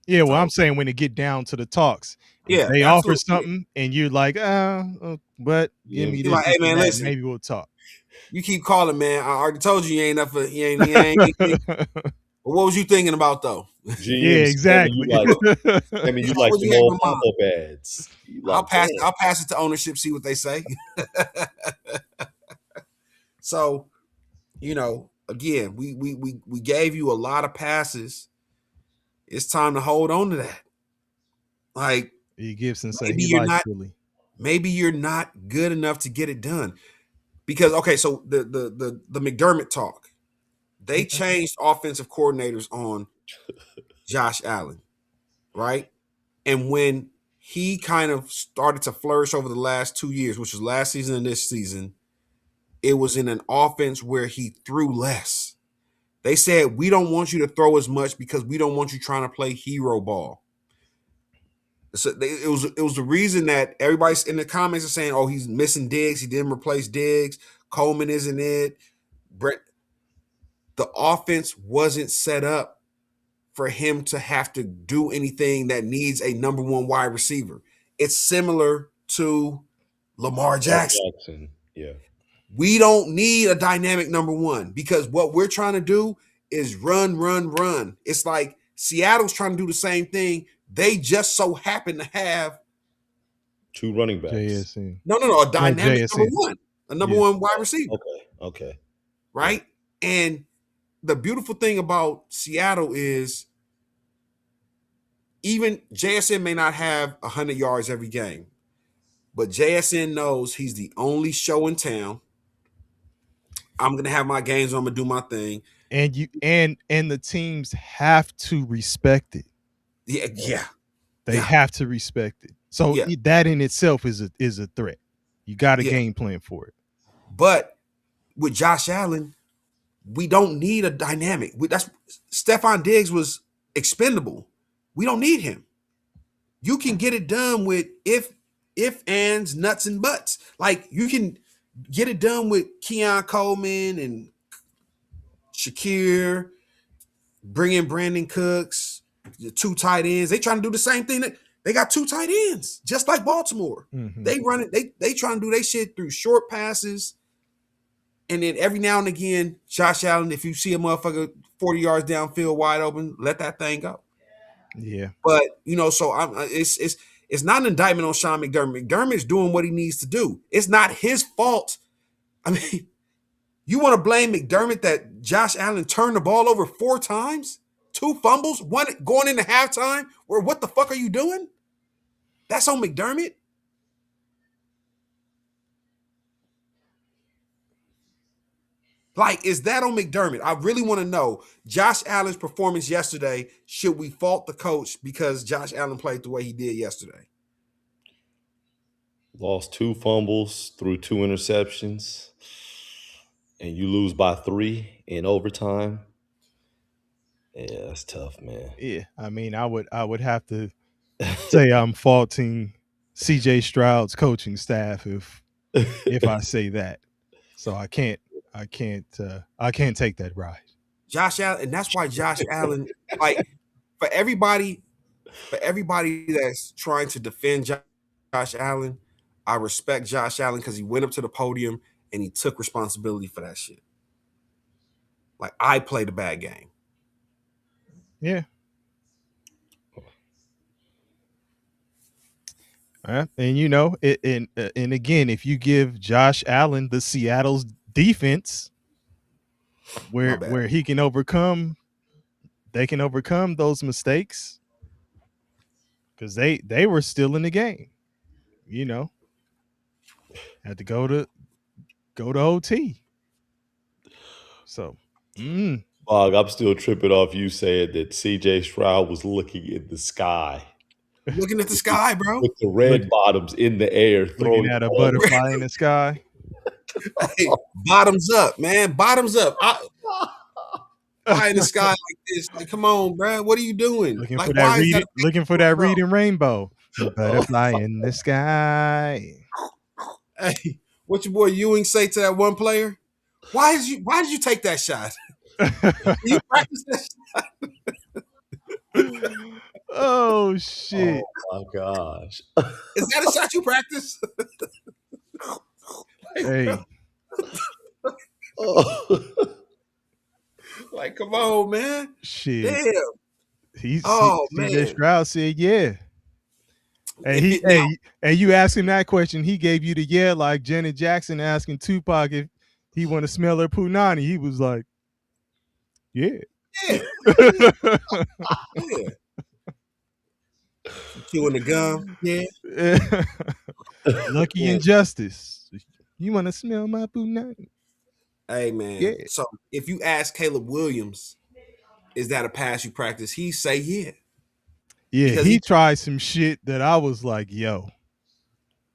Yeah, well, So- I'm saying when it get down to the talks, if Yeah, they offer absolutely. something and you're like, but give me Yeah. this, Like, hey, this, man, and that, listen. maybe we'll talk. You keep calling, man. I already told you ain't up for you ain't. But what was you thinking about though? GM Yeah, exactly. You like What the you had in old my mind? pop-up ads. You like, I'll pass damn. it to ownership, see what they say. So, again, we gave you a lot of passes. It's time to hold on to that. Like, E. Gibson said Maybe he you're likes not- Philly. maybe you're not good enough to get it done. Because so the McDermott talk, they changed offensive coordinators on Josh Allen, right? And when he kind of started to flourish over the last 2 years, which was last season and this season, it was in an offense where he threw less. They said, we don't want you to throw as much because we don't want you trying to play hero ball. So it was the reason that everybody's in the comments are saying, oh, he's missing Diggs. He didn't replace Diggs. Coleman isn't it. Brett. the offense wasn't set up for him to have to do anything that needs a number one wide receiver. It's similar to Lamar Jackson. Yeah. We don't need a dynamic number one because what we're trying to do is run, run, run. It's like Seattle's trying to do the same thing. They just so happen to have 2 running backs. JSN. a dynamic JSN. number one, a number Yeah. one wide receiver. Okay. Right? And the beautiful thing about Seattle is even JSN may not have 100 yards every game, but JSN knows he's the only show in town. I'm gonna have my games. I'm gonna do my thing. And the teams have to respect it. Yeah. They have to respect it. So Yeah. that in itself is a threat. You got a Yeah. game plan for it. But with Josh Allen, we don't need a dynamic. That's Stephon Diggs was expendable. We don't need him. You can get it done with if, ands, nuts, and buts. Like you can get it done with Keon Coleman and Shakir, bring in Brandon Cooks, the 2 tight ends. They trying to do the same thing. They got 2 tight ends, just like Baltimore. Mhm. They run it. They trying to do their shit through short passes. And then every now and again, Josh Allen, if you see a motherfucker 40 yards downfield wide open, let that thing go. Yeah. But so it's not an indictment on Sean McDermott. McDermott's doing what he needs to do. It's not his fault. I mean, you want to blame McDermott that Josh Allen turned the ball over 4 times, 2 fumbles, 1 going into halftime? Or what the fuck are you doing? That's on McDermott. Like, is that on McDermott? I really want to know. Josh Allen's performance yesterday, should we fault the coach because Josh Allen played the way he did yesterday? Lost 2 fumbles, threw 2 interceptions, and you lose by 3 in overtime. Yeah, that's tough, man. Yeah. I mean, I would have to say I'm faulting CJ Stroud's coaching staff if I say that. So I can't take that ride. Josh Allen, and that's why Josh Allen, like for everybody that's trying to defend Josh Allen, I respect Josh Allen because he went up to the podium and he took responsibility for that shit. Like, I played a bad game. Yeah. And and again, if you give Josh Allen the Seattle's defense, where he can overcome, they can overcome those mistakes because they were still in the game. Had to go to OT. So, Bog, I'm still tripping off you saying that CJ Stroud was looking in the sky. Looking at the sky, bro. With the red bottoms in the air, throwing looking at a butterfly in the sky. Hey, bottoms up, man. Bottoms up. Eye in the sky like this. Like, come on, bro. What are you doing? Looking like, for that why looking for that reading rainbow. The butterfly in the sky. Hey, what your boy Ewing say to that one player? Why did you take that shot? You practice that shot? Oh shit. Oh my gosh. Is that a shot you practice? Hey. Like, come on, man. Shit. Damn. CJ Stroud said yeah. And and you ask him that question, he gave you the yeah, like Janet Jackson asking Tupac if he want to smell her punani. He was like, yeah. Yeah. Yeah. Chewing the gum. Yeah. Lucky and Justice. You want to smell my punani? Hey, man. Yeah. So if you ask Caleb Williams, is that a pass you practice? He say yeah. Yeah, Because he tried some shit that I was like, yo.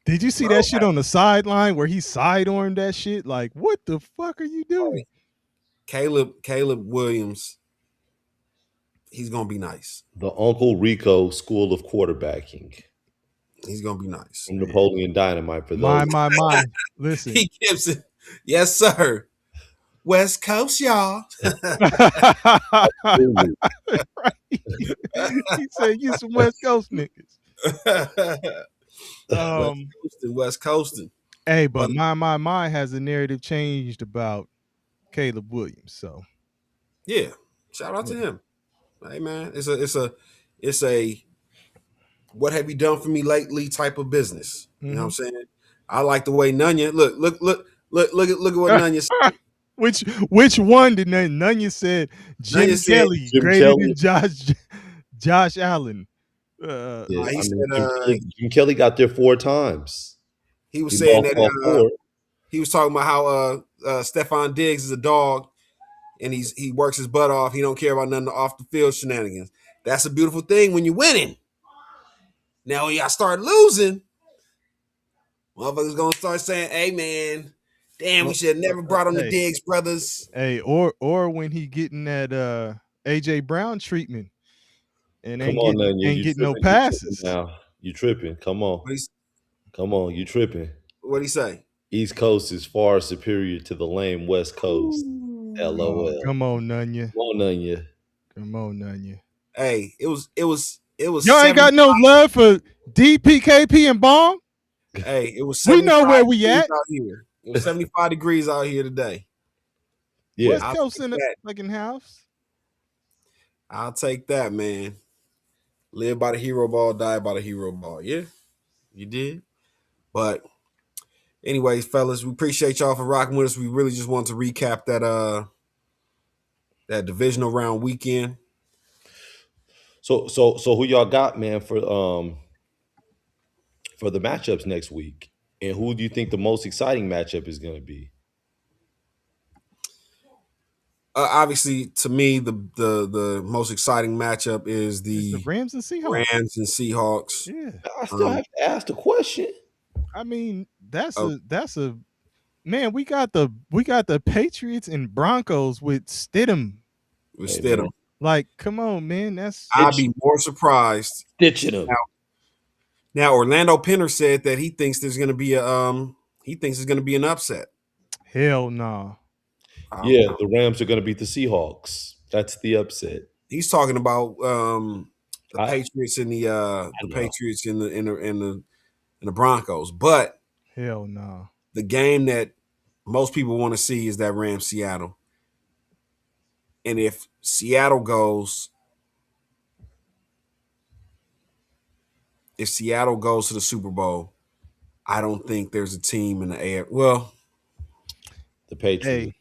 Did you see that shit on the sideline where he sidearmed that shit? Like, what the fuck are you doing? Caleb Williams, he's gonna be nice. The Uncle Rico School of Quarterbacking. He's gonna be nice. From Napoleon Dynamite for those. My. Listen. He Gibson. Yes, sir. West Coast, y'all. Absolutely. Right. He said, "You some West Coast niggas." West Um, Coasting, West Coasting. hey, But but my has the narrative changed about Caleb Williams. So yeah, shout out to him. Hey man, it's a what have you done for me lately type of business. You know what I'm saying? I like the way Nunya look at what Nunya said. which one did Nunya said Nunya Jim said Kelly Jim greater Kelly. than Josh Allen? Yeah, he I said mean, Jim Kelly got there 4 times. he was He saying lost that all 4. he was talking about how Stephon Diggs is a dog and he works his butt off. He don't care about nothing off the field shenanigans. That's a beautiful thing when you're winning. Now when y'all start losing, motherfuckers gonna start saying, "Hey man, damn, we should have never brought on the Hey, Diggs brothers." hey, or when he getting that AJ Brown treatment and Come on, Nanya, ain't you getting no tripping? You tripping passes. now? You tripping? Come on, come on, you tripping? What he say? East Coast is far superior to the lame West Coast. Oh, LOL. come on, Nunya. Come on, Nanya. Come on, Nunya. Hey, it was Y'all ain't 70. got no love for DPKP and Bong. Hey, it was We know 75 where we degrees at. out here. It was 75 degrees out here today. Yeah, West I'll Coast take in the that. fucking house. I'll take that, man. Live by the hero ball, die by the hero ball. Yeah, you did. But anyways, fellas, we appreciate y'all for rocking with us. We really just want to recap that divisional round weekend. so who y'all got, man, for the matchups next week? And who do you think the most exciting matchup is going to be? Obviously, to me, the most exciting matchup is It's the the Rams and Seahawks. Rams and Seahawks. Yeah. I still Um, have to ask the question. I mean, uh, that's a man, we got the Patriots and Broncos with Stidham. with Hey, Stidham. man, Like, come on, man. That's I'd be more surprised. stitching them. Now, Orlando Penner said that he thinks there's going to be an upset. hell no. Yeah, the Rams are going to beat the Seahawks. That's the upset. He's talking about the I Patriots and the know. Patriots and the Broncos. But Hell no. the game that most people want to see is that Rams Seattle. And if Seattle goes to the Super Bowl, I don't think there's a team in the air. Well, The Patriots. Hey,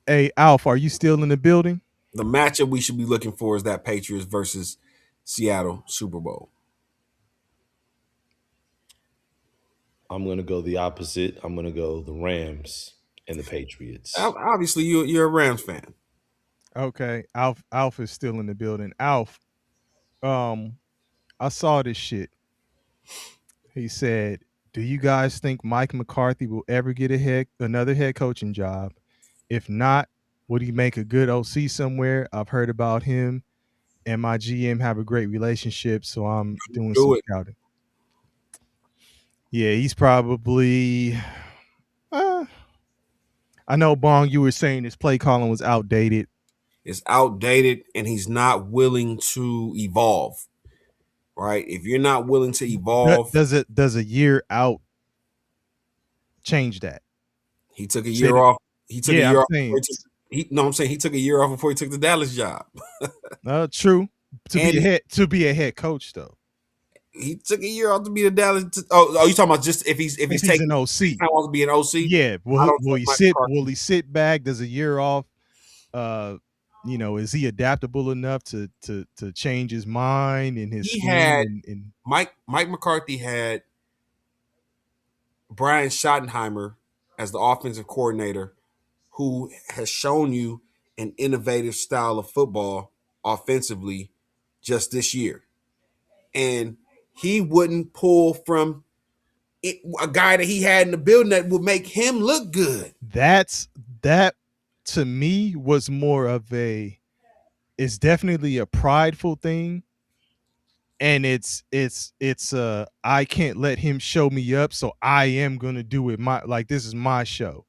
hey, Alf, are you still in the building? the matchup we should be looking for is that Patriots versus Seattle Super Bowl. I'm going to go the opposite. I'm going to go the Rams and the Patriots. Obviously, you're a Rams fan. Okay. Alf is still in the building. Alf, um, I saw this shit. He said, "Do you guys think Mike McCarthy will ever get another head coaching job? If not, would he make a good OC somewhere? I've heard about him and my GM have a great relationship, so I'm doing some Do it. scouting." Yeah, he's probably. Uh, I know, Bong, you were saying his play calling was outdated. It's outdated, and he's not willing to evolve. Right? If you're not willing to evolve, Does a year out change that? he took a Said year it. off. He took a Yeah, I'm year off before saying. I'm saying he took a year off before he took the Dallas job. True. And To be a head coach though. he took a year off to be the Dallas. You talking about just if he's If he's taking an OC. time off to be an OC? Yeah. I don't Will trust he Mike sit? McCarthy. Will he sit back? Does a year off? Uh, is he adaptable enough to change his mind and his He scheme had and Mike McCarthy had Brian Schottenheimer as the offensive coordinator, who has shown you an innovative style of football offensively just this year. And he wouldn't pull from a guy that he had in the building that would make him look good. that to me was more of it's definitely a prideful thing, and it's I can't let him show me up, so I am gonna do it this is my show.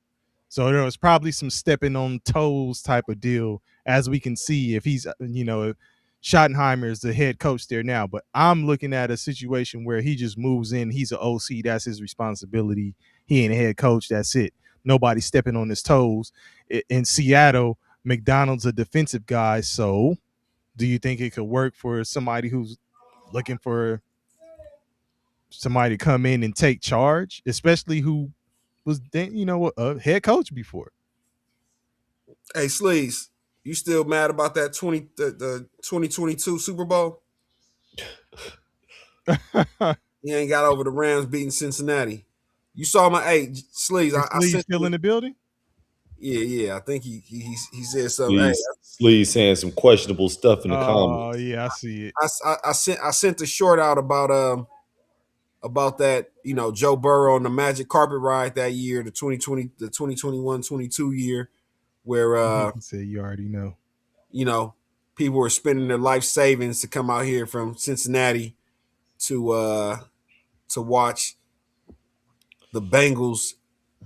So there was probably some stepping on toes type of deal, as we can see if he's, Schottenheimer is the head coach there now. But I'm looking at a situation where he just moves in. He's an OC. That's his responsibility. He ain't a head coach. That's it. Nobody stepping on his toes. In Seattle, McDonald's a defensive guy. So do you think it could work for somebody who's looking for somebody to come in and take charge, especially who was a head coach before? Hey, Sleaze, you still mad about that 2022 Super Bowl? He ain't got over the Rams beating Cincinnati. You saw my Sleaze. Is I Lee sent still you. in the building? Yeah. I think he said something. Hey, Sleaze saying some questionable stuff in the Oh comments. yeah, I see it. I sent the short out about that, Joe Burrow on the magic carpet ride that year, the 2021-22 year, where He said you already know. People were spending their life savings to come out here from Cincinnati to watch the Bengals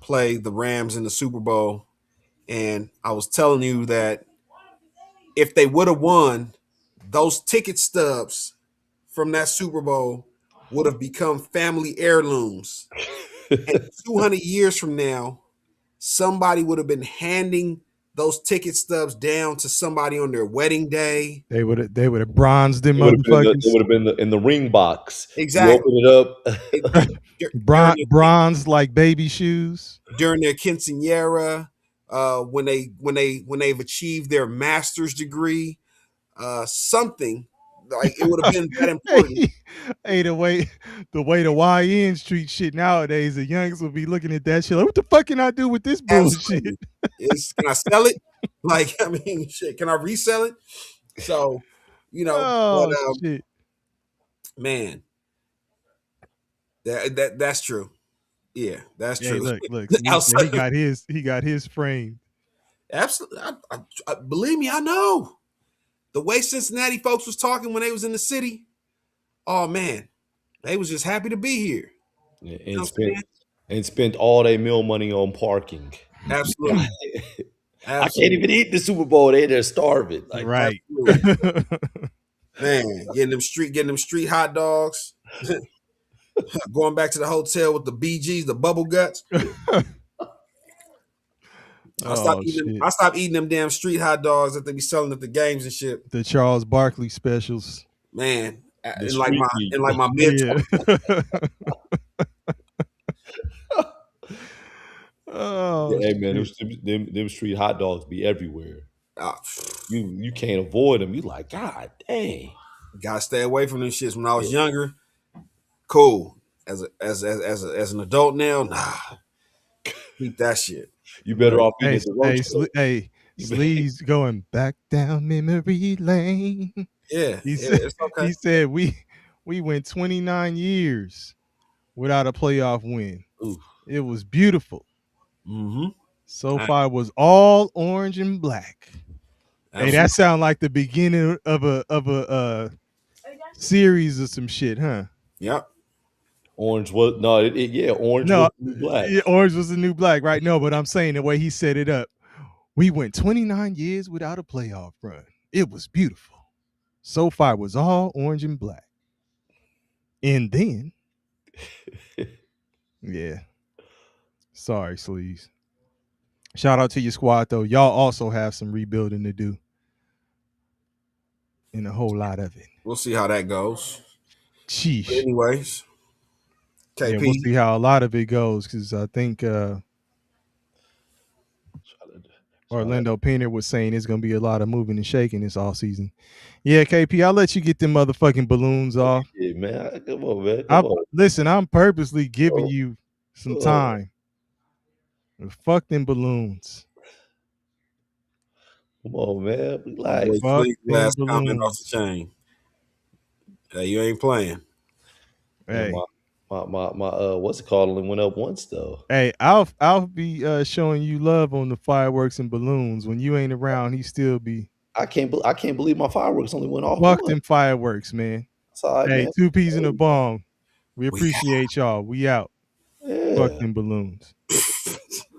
play the Rams in the Super Bowl. And I was telling you that if they would have won, those ticket stubs from that Super Bowl would have become family heirlooms. And 200 years from now, somebody would have been handing those ticket stubs down to somebody on their wedding day. They would have bronzed them It would have been motherfuckers. in the ring box. You Exactly. open it up. Bronze like baby shoes. During their quinceanera, when they've achieved their master's degree, something like it would have been that important. Hey, the way the YN street shit nowadays, the youngsters will be looking at that shit like, what the fuck can I do with this bullshit? Absolutely. Can I sell it? Like, I mean, shit, can I resell it? So, Oh but shit. man, that's true. Yeah, that's Hey, true. look. He said Outside, he got his frame. absolutely. Believe me, I know the way Cincinnati folks was talking when they was in the city. Oh man, they was just happy to be here. You know what I'm saying? And spent all their meal money on parking. Absolutely. I can't even eat the Super Bowl. They're starving. Like, Right. Man, getting them street hot dogs. Going back to the hotel with the BGs, the bubble guts. I stopped eating them damn street hot dogs that they be selling at the games and shit. The Charles Barkley specials. Man, The in like street my mid. Yeah. Oh, hey man, shit. them street hot dogs be everywhere. Ah, You can't avoid them. You like, God dang. gotta stay away from them shits. When I was younger, cool. As an adult now, nah. Keep that shit. You better off eating Hey, at the roach. Sleeves going back down memory lane. Yeah, He it's okay. said we went 29 years without a playoff win. Ooh. It was beautiful. Mm-hmm. So far, it was all orange and black. Hey, that sound like the beginning of a series of some shit, huh? Yep. Orange was orange was black. Yeah, orange was the new black, right? No, but I'm saying the way he set it up. We went 29 years without a playoff run. It was beautiful. So far, it was all orange and black. And then, yeah. Sorry, Sleeves. Shout out to your squad, though. Y'all also have some rebuilding to do. And a whole lot of it. We'll see how that goes. Sheesh. But anyways, KP. Yeah, we'll see how a lot of it goes, because I think Orlando Painter was saying it's going to be a lot of moving and shaking this all season. Yeah, KP, I'll let you get them motherfucking balloons off. Yeah, man. Come on, man. Listen, I'm purposely giving you some time. Fuck them balloons. Come on, man. Relax. Fuck last comment off the chain. Hey, you ain't playing. Hey. My what's it called? Only went up once though. Hey, I'll be showing you love on the fireworks and balloons. When you ain't around, he still be. I can't believe my fireworks only went off. Fuck them fireworks, man. Sorry, hey, man. 2 peas in a bong. We appreciate y'all. We out. Yeah. Fuck them balloons.